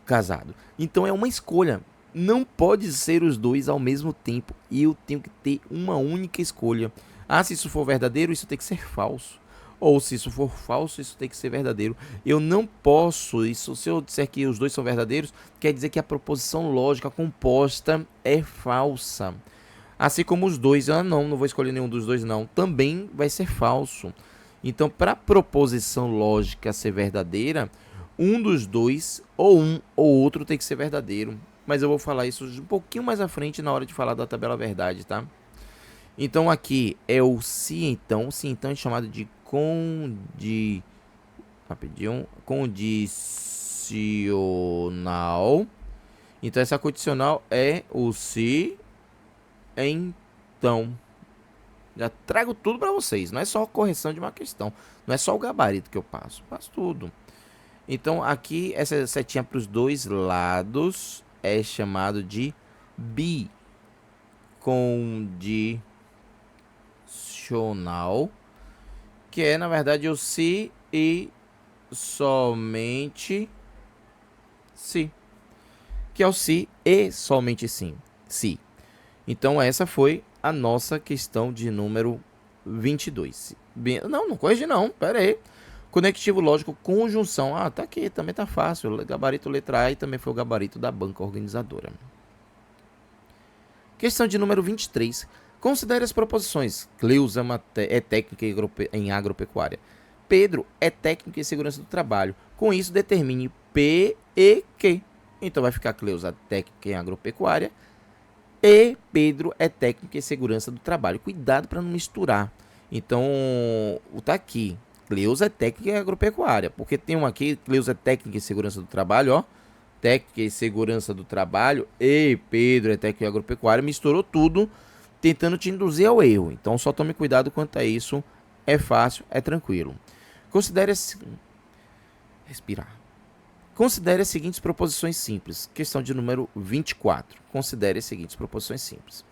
casado. Então é uma escolha. Não pode ser os dois ao mesmo tempo. E eu tenho que ter uma única escolha. Ah, se isso for verdadeiro, isso tem que ser falso. Ou se isso for falso, isso tem que ser verdadeiro. Eu não posso, isso, se eu disser que os dois são verdadeiros, quer dizer que a proposição lógica composta é falsa. Assim como os dois, não vou escolher nenhum dos dois não, também vai ser falso. Então, para a proposição lógica ser verdadeira, um dos dois, ou um ou outro, tem que ser verdadeiro. Mas eu vou falar isso um pouquinho mais à frente na hora de falar da tabela verdade, tá? Então aqui é o se então. O se então é chamado de condicional. Então essa condicional é o se então. Já trago tudo para vocês. Não é só a correção de uma questão. Não é só o gabarito que eu passo. Passo tudo. Então aqui essa setinha para os dois lados é chamado de bicondicional, que é na verdade o se e somente se, que é o se e somente sim, se. Então essa foi a nossa questão de número 22. Não corrige não, pera aí. Conectivo lógico, conjunção. Ah, tá aqui, também tá fácil. Gabarito letra A e também foi o gabarito da banca organizadora. Questão de número 23. Considere as proposições. Cleusa é técnica em agropecuária. Pedro é técnico em segurança do trabalho. Com isso, determine P e Q. Então vai ficar Cleusa técnica em agropecuária e Pedro é técnico em segurança do trabalho. Cuidado para não misturar. Então, tá aqui. Cleusa é técnica em agropecuária. Porque tem um aqui, Cleusa é técnica em segurança do trabalho, ó. Técnica em segurança do trabalho e Pedro é técnico em agropecuária. Misturou tudo, tentando te induzir ao erro. Então, só tome cuidado quanto a isso. É fácil, é tranquilo. Respirar. Considere as seguintes proposições simples. Questão de número 24. Considere as seguintes proposições simples.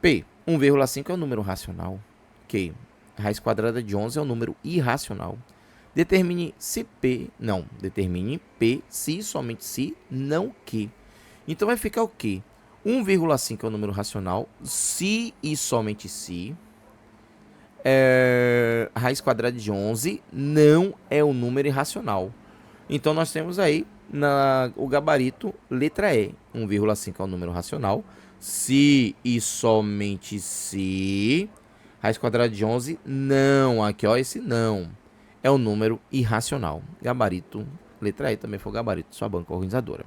P, 1,5 é um número racional. Q, raiz quadrada de 11 é um número irracional. Determine P se e somente se, não Q. Então vai ficar o quê? 1,5 é um número racional, se e somente se. Raiz quadrada de 11 não é um número irracional. Então nós temos aí o gabarito letra E. 1,5 é um número racional. Se e somente se. Raiz quadrada de 11 não. Aqui ó, esse não. É um número irracional. Gabarito letra E também foi o gabarito de sua banca organizadora.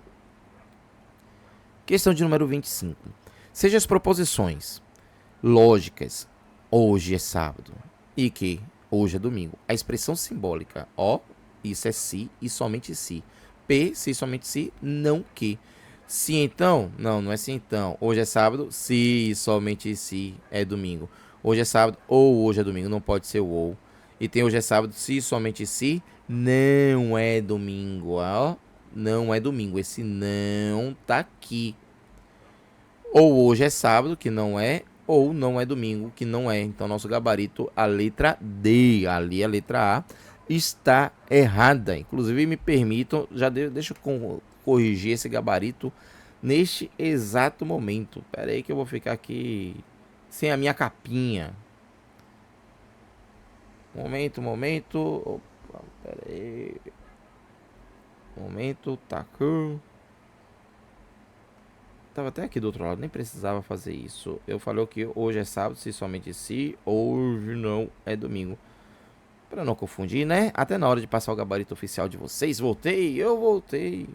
Questão de número 25. Seja as proposições lógicas. Hoje é sábado. E que hoje é domingo. A expressão simbólica ó. Isso é se e somente se. P, se e somente se, não que. Se então, não é se então. Hoje é sábado, se e somente se é domingo. Hoje é sábado ou hoje é domingo, não pode ser o ou. E tem hoje é sábado, se e somente se, não é domingo, ó. Não é domingo, esse não tá aqui. Ou hoje é sábado, que não é, ou não é domingo, que não é. Então nosso gabarito, a letra D, ali a letra A, está errada. Inclusive me permitam, deixa eu corrigir esse gabarito neste exato momento. Pera aí que eu vou ficar aqui sem a minha capinha. Momento. Opa, pera aí. Momento, tacou. Tava até aqui do outro lado, nem precisava fazer isso. Eu falei que hoje é sábado, se somente se, hoje não é domingo. Para não confundir, né? Até na hora de passar o gabarito oficial de vocês. Eu voltei.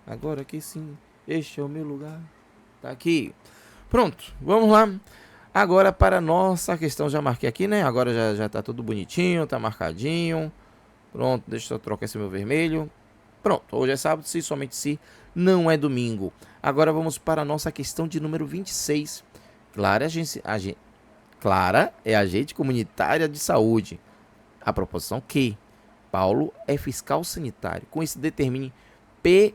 Agora que sim, este é o meu lugar. Tá aqui. Pronto, vamos lá. Agora para a nossa questão, já marquei aqui, né? Agora já tá tudo bonitinho, tá marcadinho. Pronto, deixa eu trocar esse meu vermelho. Pronto, hoje é sábado, se somente se não é domingo. Agora vamos para a nossa questão de número 26. Clara é agente comunitária de saúde. A proposição que Paulo é fiscal sanitário. Com isso, determine P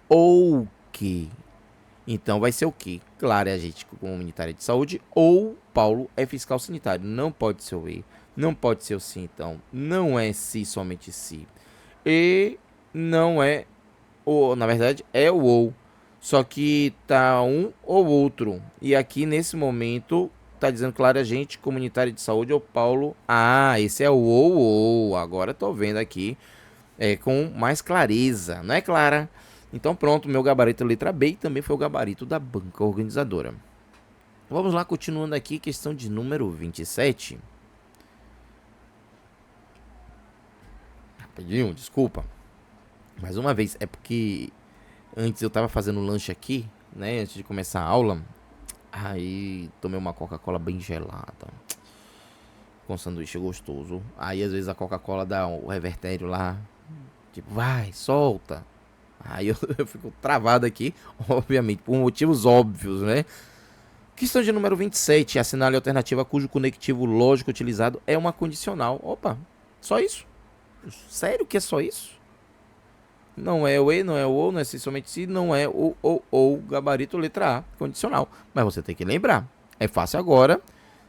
ou Q. Então vai ser o quê? Clara é agente comunitária de saúde ou Paulo é fiscal sanitário. Não pode ser o E, não pode ser o sim, então. Não é se, somente se. E não é o, na verdade, é o ou. Só que tá um ou outro. E aqui nesse momento tá dizendo Clara é agente comunitária de saúde ou Paulo. Ah, esse é o ou. Agora tô vendo aqui com mais clareza, não é, Clara? Então pronto, meu gabarito letra B e também foi o gabarito da banca organizadora. Vamos lá, continuando aqui, questão de número 27. Rapidinho, desculpa. Mais uma vez, é porque antes eu tava fazendo lanche aqui, né, antes de começar a aula. Aí tomei uma Coca-Cola bem gelada, com sanduíche gostoso. Aí às vezes a Coca-Cola dá o revertério lá, tipo, vai, solta. Aí eu fico travado aqui, obviamente, por motivos óbvios, né? Questão de número 27. Assinale a alternativa cujo conectivo lógico utilizado é uma condicional. Opa, só isso? Sério que é só isso? Não é o E, não é o ou, não é se, somente se, não é o ou, gabarito letra A, condicional. Mas você tem que lembrar. É fácil agora,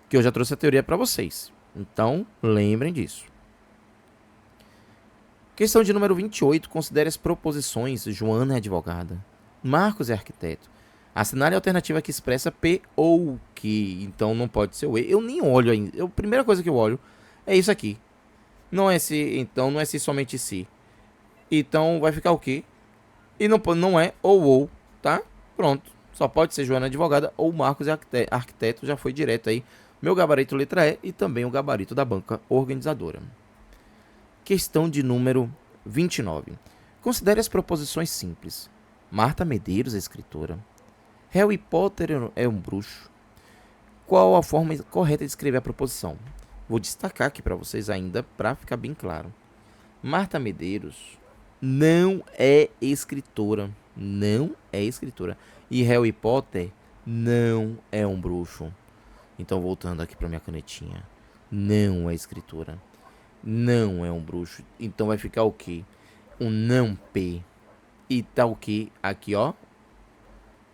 que eu já trouxe a teoria para vocês. Então, lembrem disso. Questão de número 28. Considere as proposições. Joana é advogada. Marcos é arquiteto. Assinale a alternativa que expressa P ou que. Então não pode ser o E. Eu nem olho ainda. A primeira coisa que eu olho é isso aqui. Não é se, então não é se somente se. Então vai ficar o quê? E não é ou, tá? Pronto. Só pode ser Joana advogada ou Marcos é arquiteto. Já foi direto aí. Meu gabarito letra E e também o gabarito da banca organizadora. Questão de número 29. Considere as proposições simples. Marta Medeiros é escritora. Harry Potter é um bruxo. Qual a forma correta de escrever a proposição? Vou destacar aqui para vocês ainda, para ficar bem claro. Marta Medeiros não é escritora. Não é escritora. E Harry Potter não é um bruxo. Então, voltando aqui para minha canetinha. Não é escritora. Não é um bruxo. Então vai ficar o quê? Um não P. E tá o quê? Aqui, ó.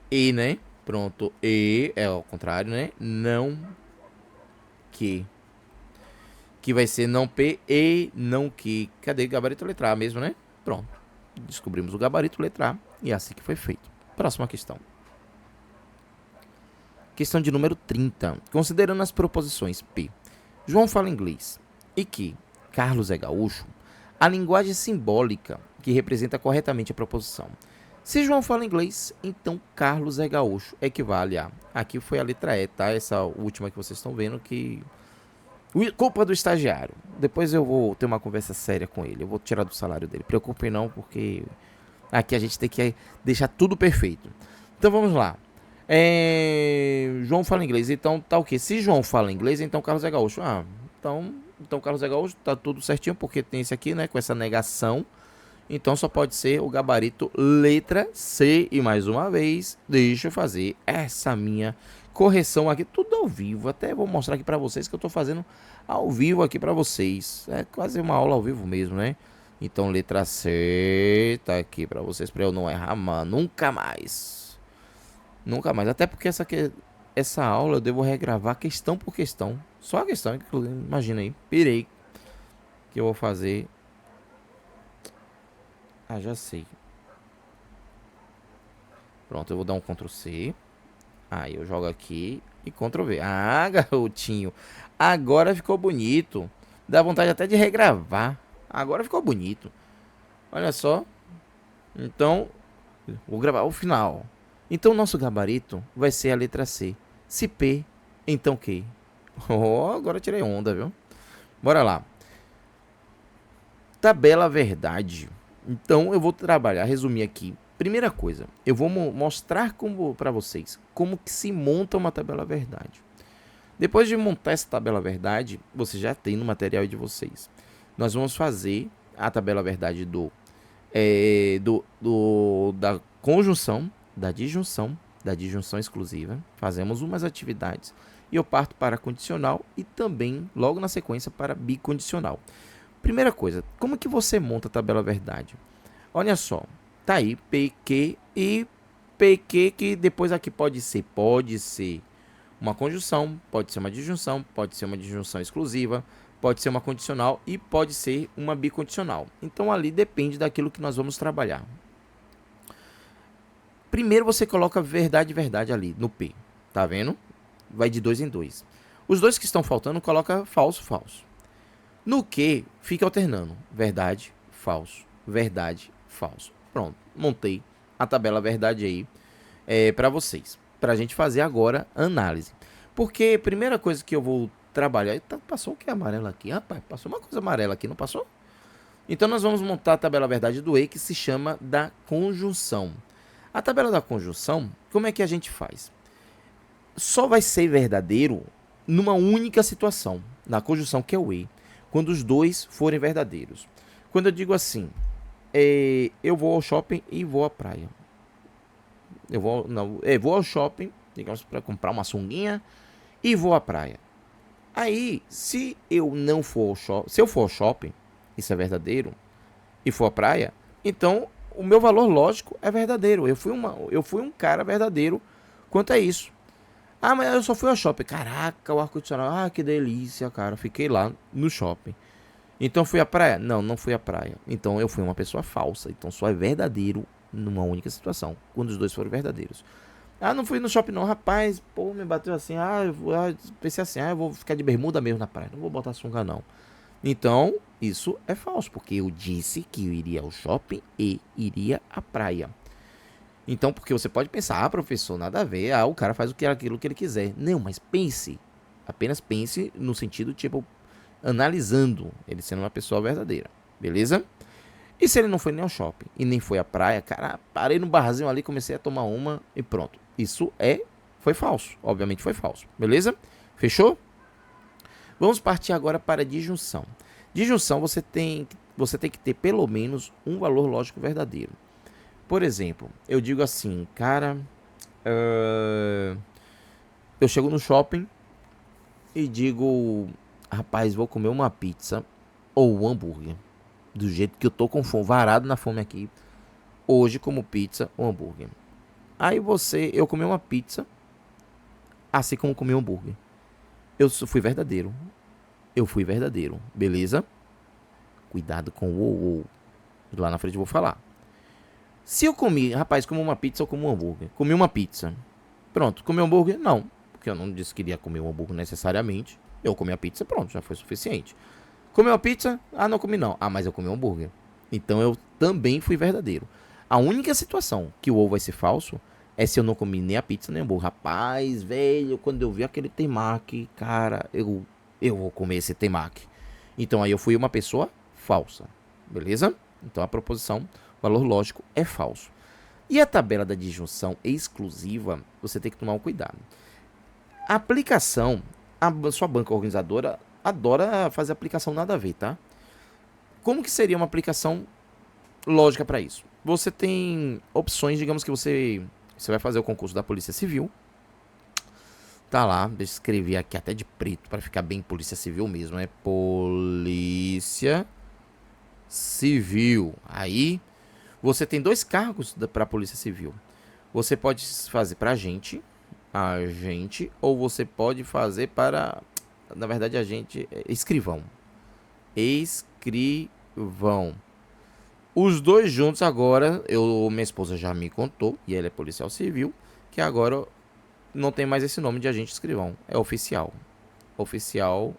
E, né? Pronto. E é ao contrário, né? Não que. Que vai ser não P e não que. Cadê? Gabarito letra A mesmo, né? Pronto. Descobrimos o gabarito letra A. E é assim que foi feito. Próxima questão. Questão de número 30. Considerando as proposições P. João fala inglês. E que Carlos é gaúcho, a linguagem simbólica que representa corretamente a proposição. Se João fala inglês, então Carlos é gaúcho. Equivale a... Aqui foi a letra E, tá? Essa última que vocês estão vendo que... Culpa do estagiário. Depois eu vou ter uma conversa séria com ele. Eu vou tirar do salário dele. Preocupem não, porque aqui a gente tem que deixar tudo perfeito. Então vamos lá. João fala inglês, então tá o quê? Se João fala inglês, então Carlos é gaúcho. Ah, então Carlos é gaúcho, tá tudo certinho, porque tem esse aqui, né, com essa negação. Então só pode ser o gabarito letra C. E mais uma vez, deixa eu fazer essa minha correção aqui, tudo ao vivo. Até vou mostrar aqui pra vocês que eu tô fazendo ao vivo aqui pra vocês. É quase uma aula ao vivo mesmo, né? Então letra C tá aqui pra vocês, pra eu não errar, mano, nunca mais. Nunca mais, até porque essa aula eu devo regravar questão por questão. Só a questão, imagina aí, pirei. Que eu vou fazer. Ah, já sei. Pronto, eu vou dar um Ctrl C. Aí eu jogo aqui e Ctrl V. Ah, garotinho. Agora ficou bonito. Dá vontade até de regravar. Agora ficou bonito. Olha só. Então, vou gravar o final. Então, nosso gabarito vai ser a letra C. Se P, então Q. Oh, agora eu tirei onda, viu? Bora lá. Tabela verdade. Então, eu vou trabalhar, resumir aqui. Primeira coisa, eu vou mostrar para vocês como que se monta uma tabela verdade. Depois de montar essa tabela verdade, você já tem no material de vocês. Nós vamos fazer a tabela verdade da conjunção, da disjunção exclusiva. Fazemos umas atividades e eu parto para condicional e também, logo na sequência, para bicondicional. Primeira coisa, como que você monta a tabela verdade? Olha só, tá aí PQ e PQ, que depois aqui pode ser uma conjunção, pode ser uma disjunção, pode ser uma disjunção exclusiva, pode ser uma condicional e pode ser uma bicondicional. Então ali depende daquilo que nós vamos trabalhar. Primeiro você coloca verdade ali no P, tá vendo? Vai de 2 em 2. Os dois que estão faltando coloca falso, falso. No Q fica alternando verdade, falso, verdade, falso. Pronto, montei a tabela verdade aí para vocês, para a gente fazer agora a análise. Porque a primeira coisa que eu vou trabalhar... Eita, passou o que amarelo aqui? Rapaz, passou uma coisa amarela aqui, não passou? Então nós vamos montar a tabela verdade do E, que se chama da conjunção. A tabela da conjunção, como é que a gente faz? Só vai ser verdadeiro numa única situação, na conjunção que é o E, quando os dois forem verdadeiros. Quando eu digo assim, eu vou ao shopping e vou à praia. Eu vou ao shopping, digamos, para comprar uma sunguinha e vou à praia. Aí, se eu não for ao shopping, se eu for ao shopping, isso é verdadeiro, e for à praia, então o meu valor lógico é verdadeiro. Eu fui um cara verdadeiro quanto a isso. Ah, mas eu só fui ao shopping. Caraca, o ar-condicionado, que delícia, cara. Fiquei lá no shopping. Então fui à praia? Não, não fui à praia. Então eu fui uma pessoa falsa. Então só é verdadeiro numa única situação, quando os dois forem verdadeiros. Ah, não fui no shopping não, rapaz. Pô, me bateu assim. Pensei assim, eu vou ficar de bermuda mesmo na praia. Não vou botar sunga não. Então, isso é falso, porque eu disse que eu iria ao shopping e iria à praia. Então, porque você pode pensar, professor, nada a ver, o cara faz aquilo que ele quiser. Não, mas pense, apenas pense no sentido, tipo, analisando ele sendo uma pessoa verdadeira, beleza? E se ele não foi nem ao shopping e nem foi à praia, cara, parei no barzinho ali, comecei a tomar uma e pronto. Isso foi falso, obviamente foi falso, beleza? Fechou? Vamos partir agora para a disjunção. Disjunção você tem que ter pelo menos um valor lógico verdadeiro. Por exemplo, eu digo assim, cara, eu chego no shopping e digo, rapaz, vou comer uma pizza ou um hambúrguer. Do jeito que eu tô com fome, varado na fome aqui. Hoje como pizza ou hambúrguer. Aí eu comi uma pizza, assim como comi um hambúrguer. Eu fui verdadeiro. Beleza? Cuidado com o lá na frente eu vou falar. Se eu comi, rapaz, comi uma pizza ou comi um hambúrguer? Comi uma pizza. Pronto, comi um hambúrguer? Não. Porque eu não disse que iria comer um hambúrguer necessariamente. Eu comi a pizza, pronto, já foi suficiente. Comeu a pizza? Ah, não comi não. Ah, mas eu comi um hambúrguer. Então eu também fui verdadeiro. A única situação que o ou vai ser falso é se eu não comi nem a pizza nem o hambúrguer. Rapaz, velho, quando eu vi aquele temaki, cara, eu vou comer esse temaki. Então aí eu fui uma pessoa falsa. Beleza? Então a proposição, valor lógico, é falso. E a tabela da disjunção exclusiva, você tem que tomar um cuidado. A aplicação, a sua banca organizadora adora fazer aplicação nada a ver, tá? Como que seria uma aplicação lógica para isso? Você tem opções, digamos que você vai fazer o concurso da Polícia Civil. Tá lá, deixa eu escrever aqui até de preto para ficar bem Polícia Civil mesmo, é Polícia Civil. Aí você tem 2 cargos para a Polícia Civil. Você pode fazer para agente, ou você pode fazer para, na verdade, agente, escrivão. Os dois juntos agora, minha esposa já me contou, e ela é policial civil, que agora não tem mais esse nome de agente escrivão, é oficial. Oficial,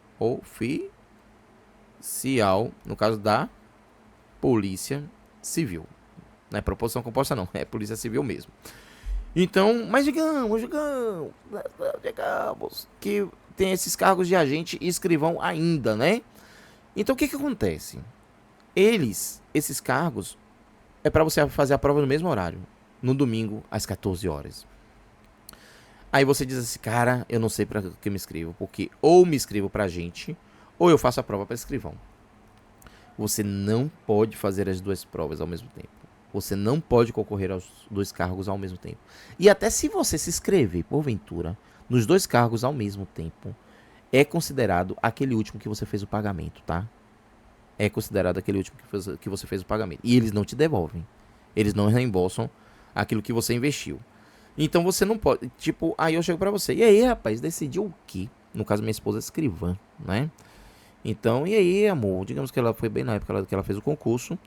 no caso da Polícia Civil. Não é proposição composta não, é Polícia Civil mesmo. Então, mas digamos que tem esses cargos de agente e escrivão ainda, né? Então o que acontece? Esses cargos, é para você fazer a prova no mesmo horário, no domingo, às 14 horas. Aí você diz assim, cara, eu não sei pra que eu me inscrevo, porque ou me inscrevo pra gente, ou eu faço a prova pra escrivão. Você não pode fazer as duas provas ao mesmo tempo. Você não pode concorrer aos dois cargos ao mesmo tempo. E até se você se inscrever, porventura, nos dois cargos ao mesmo tempo, é considerado aquele último que você fez o pagamento, tá? É considerado aquele último que você fez o pagamento. E eles não te devolvem. Eles não reembolsam aquilo que você investiu. Então você não pode. Tipo, aí eu chego pra você. E aí, rapaz, decidiu o quê? No caso, minha esposa é escrivã, né? Então, e aí, amor? Digamos que ela foi bem na época que ela fez o concurso.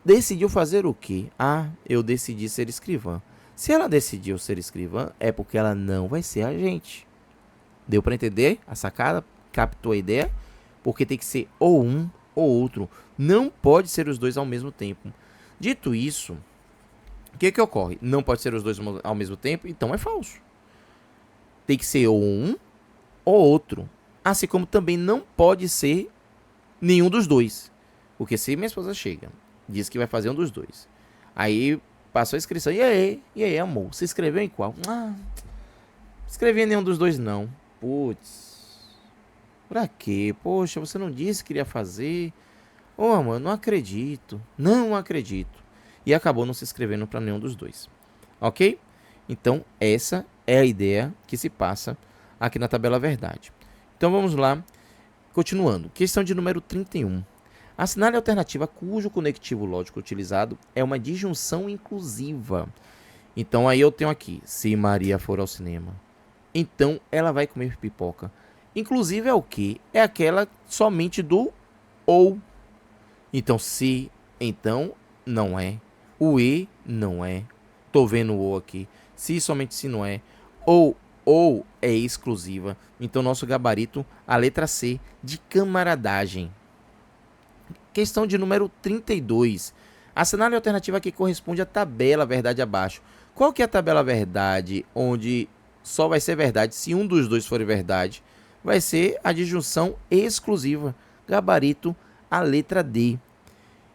Decidiu fazer o quê? Ah, eu decidi ser escrivã. Se ela decidiu ser escrivã, é porque ela não vai ser agente. Deu pra entender a sacada? Captou a ideia? Porque tem que ser ou um ou outro. Não pode ser os dois ao mesmo tempo. Dito isso, o que que ocorre? Não pode ser os dois ao mesmo tempo, então é falso. Tem que ser ou um ou outro. Assim como também não pode ser nenhum dos dois. Porque se minha esposa chega, diz que vai fazer um dos dois. Aí passou a inscrição. E aí, amor? Se inscreveu em qual? Ah, escrevi em nenhum dos dois, não. Putz. Pra quê? Poxa, você não disse que iria fazer. Ô, amor, não acredito. Não acredito. E acabou não se inscrevendo pra nenhum dos dois. Ok? Então, essa é a ideia que se passa aqui na tabela verdade. Então, vamos lá. Continuando. Questão de número 31. Assinale a alternativa cujo conectivo lógico utilizado é uma disjunção inclusiva. Então, aí eu tenho aqui. Se Maria for ao cinema, então ela vai comer pipoca. Inclusive é o que? É aquela somente do ou. Então, se, então, não é. O e, não é. Tô vendo o aqui. Se, somente se não é. Ou é exclusiva. Então, nosso gabarito, a letra C, de camaradagem. Questão de número 32. Assinale a alternativa que corresponde à tabela verdade abaixo. Qual que é a tabela verdade onde só vai ser verdade se um dos dois for verdade? Vai ser a disjunção exclusiva. Gabarito, a letra D.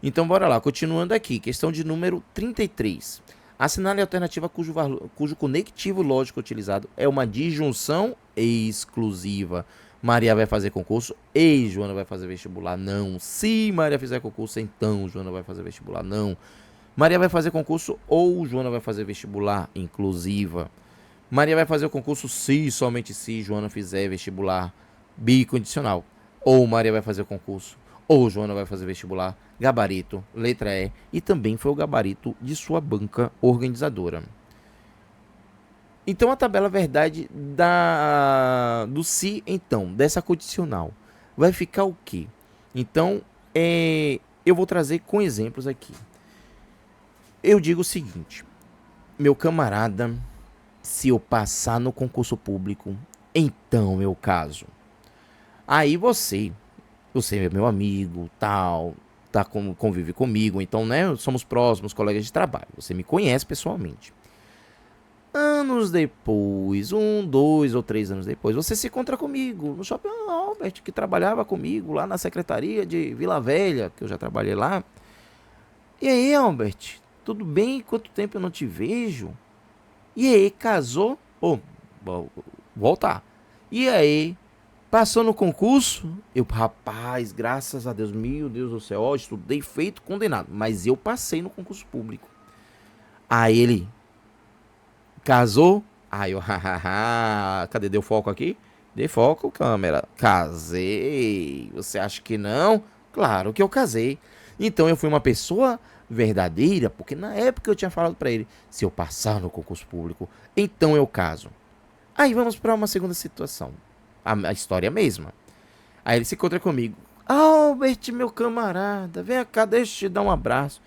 Então, bora lá. Continuando aqui. Questão de número 33. Assinale a alternativa cujo conectivo lógico utilizado é uma disjunção exclusiva. Maria vai fazer concurso e Joana vai fazer vestibular? Não. Se Maria fizer concurso, então Joana vai fazer vestibular? Não. Maria vai fazer concurso ou Joana vai fazer vestibular? Inclusiva. Maria vai fazer o concurso se, somente se Joana fizer vestibular? Bicondicional. Ou Maria vai fazer o concurso ou Joana vai fazer vestibular? Gabarito, letra E. E também foi o gabarito de sua banca organizadora. Então, a tabela verdade do se, então, dessa condicional, vai ficar o quê? Então, eu vou trazer com exemplos aqui. Eu digo o seguinte, meu camarada, se eu passar no concurso público, então eu caso. Aí você é meu amigo, tal, convive comigo, então, né, somos próximos, colegas de trabalho, você me conhece pessoalmente. Anos depois, 2 ou 3 anos depois, você se encontra comigo no shopping Albert, que trabalhava comigo lá na secretaria de Vila Velha, que eu já trabalhei lá. E aí, Albert, tudo bem? Quanto tempo eu não te vejo? E aí, casou? Ô, voltar. E aí, passou no concurso? Eu, rapaz, graças a Deus, meu Deus do céu, ó, estudei feito condenado, mas eu passei no concurso público. Aí ele... Casou? Aí eu, hahaha, cadê? Deu foco aqui? Dei foco, câmera. Casei. Você acha que não? Claro que eu casei. Então eu fui uma pessoa verdadeira, porque na época eu tinha falado pra ele, se eu passar no concurso público, então eu caso. Aí vamos pra uma segunda situação. A história é a mesma. Aí ele se encontra comigo. Albert, meu camarada, vem cá, deixa eu te dar um abraço.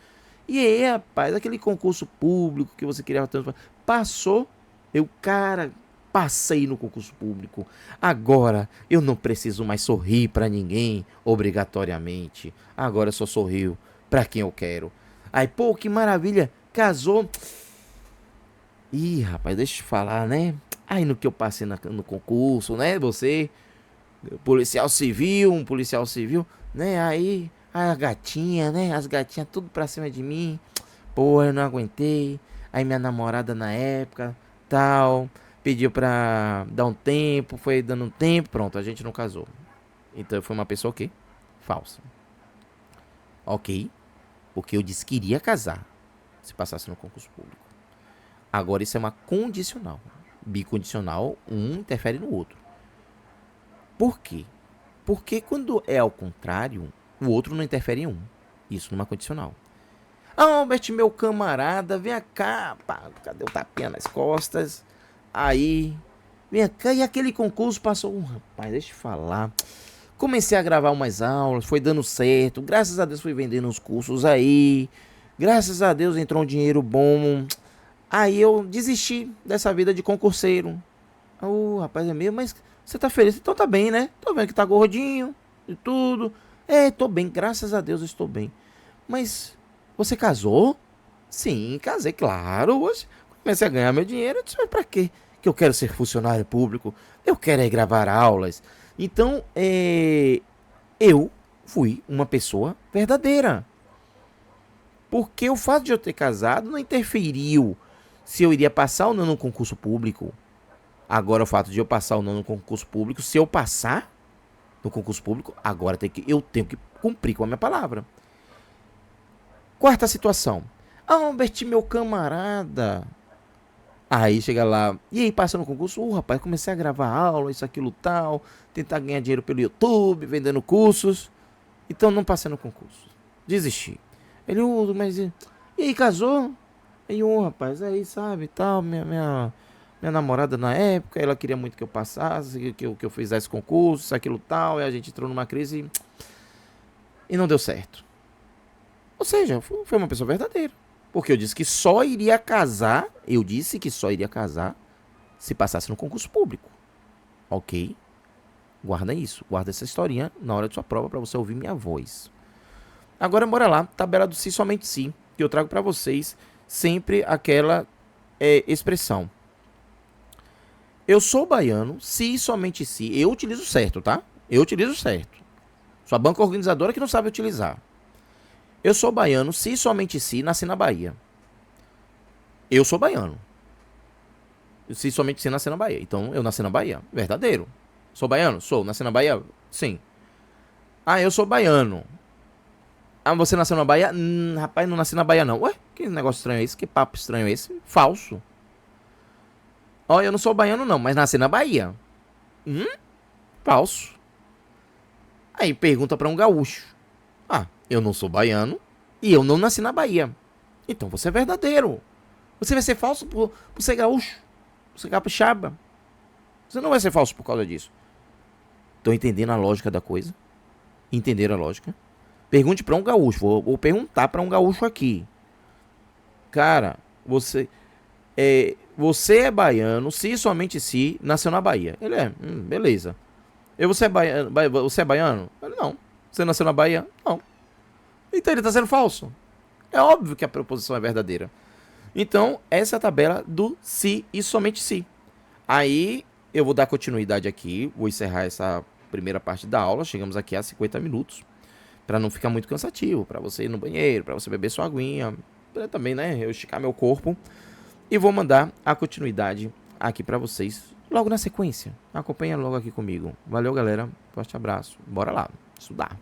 E aí, rapaz, aquele concurso público que você queria tanto, passou. Eu, cara, passei no concurso público. Agora eu não preciso mais sorrir pra ninguém obrigatoriamente. Agora eu só sorrio pra quem eu quero. Aí, pô, que maravilha, casou. Ih, rapaz, deixa eu te falar, né? Aí no que eu passei no concurso, né? Você, um policial civil, né? Aí a gatinha, né? As gatinhas tudo pra cima de mim. Pô, eu não aguentei. Aí minha namorada na época, tal, pediu pra dar um tempo, foi dando um tempo, pronto, a gente não casou. Então foi uma pessoa o quê? Falsa. Ok, porque eu disse que iria casar se passasse no concurso público. Agora isso é uma condicional. Bicondicional, um interfere no outro. Por quê? Porque quando é ao contrário, o outro não interfere em um. Isso numa condicional. Albert, meu camarada, vem cá, pá, cadê o tapinha nas costas? Aí, vem cá, e aquele concurso passou. Rapaz, deixa eu falar. Comecei a gravar umas aulas, foi dando certo. Graças a Deus fui vendendo uns cursos aí. Graças a Deus entrou um dinheiro bom. Aí eu desisti dessa vida de concurseiro. Rapaz, é mesmo, mas você tá feliz? Então tá bem, né? Tô vendo que tá gordinho e tudo. Tô bem, graças a Deus eu estou bem. Mas você casou? Sim, casei, claro. Hoje comecei a ganhar meu dinheiro. Eu disse, mas pra quê? Que eu quero ser funcionário público. Eu quero é gravar aulas. Então, eu fui uma pessoa verdadeira. Porque o fato de eu ter casado não interferiu se eu iria passar ou não no concurso público. Agora, o fato de eu passar ou não no concurso público, se eu passar no concurso público, agora eu tenho que cumprir com a minha palavra. Quarta situação. Albert, meu camarada. Aí chega lá, e aí passa no concurso, rapaz, comecei a gravar aula, isso, aquilo, tal, tentar ganhar dinheiro pelo YouTube, vendendo cursos. Então não passei no concurso. Desisti. Ele, mas e aí, casou? Aí, rapaz, aí, sabe, tal, minha namorada na época, ela queria muito que eu passasse, que eu fizesse concurso, isso, aquilo, tal, e a gente entrou numa crise e não deu certo. Ou seja, foi uma pessoa verdadeira. Porque eu disse que só iria casar, se passasse no concurso público. Ok? Guarda isso, guarda essa historinha na hora de sua prova para você ouvir minha voz. Agora bora lá, tabela do se somente se, que eu trago para vocês sempre aquela expressão. Eu sou baiano, se e somente se. Eu utilizo certo, tá? Eu utilizo certo. Sua banca organizadora que não sabe utilizar. Eu sou baiano, se e somente se, nasci na Bahia. Eu sou baiano. Se somente se, nasci na Bahia. Então, eu nasci na Bahia. Verdadeiro. Sou baiano? Sou. Nasci na Bahia? Sim. Eu sou baiano. Você nasceu na Bahia? Rapaz, não nasci na Bahia, não. Ué, que negócio estranho é esse? Que papo estranho é esse? Falso. Eu não sou baiano, não, mas nasci na Bahia. Falso. Aí pergunta pra um gaúcho. Eu não sou baiano e eu não nasci na Bahia. Então você é verdadeiro. Você vai ser falso por ser gaúcho, por ser capixaba. Você não vai ser falso por causa disso. Estão entendendo a lógica da coisa? Entenderam a lógica? Pergunte pra um gaúcho. Vou perguntar pra um gaúcho aqui. Cara, você é baiano, se somente se nasceu na Bahia. Ele beleza. Você é baiano? Você é baiano? Ele, não. Você nasceu na Bahia? Não. Então ele tá sendo falso. É óbvio que a proposição é verdadeira. Então, essa é a tabela do se e somente se. Aí, eu vou dar continuidade aqui. Vou encerrar essa primeira parte da aula. Chegamos aqui a 50 minutos. Pra não ficar muito cansativo. Pra você ir no banheiro, pra você beber sua aguinha. Pra também, né, eu esticar meu corpo. E vou mandar a continuidade aqui pra vocês logo na sequência. Acompanha logo aqui comigo. Valeu, galera. Forte abraço. Bora lá estudar.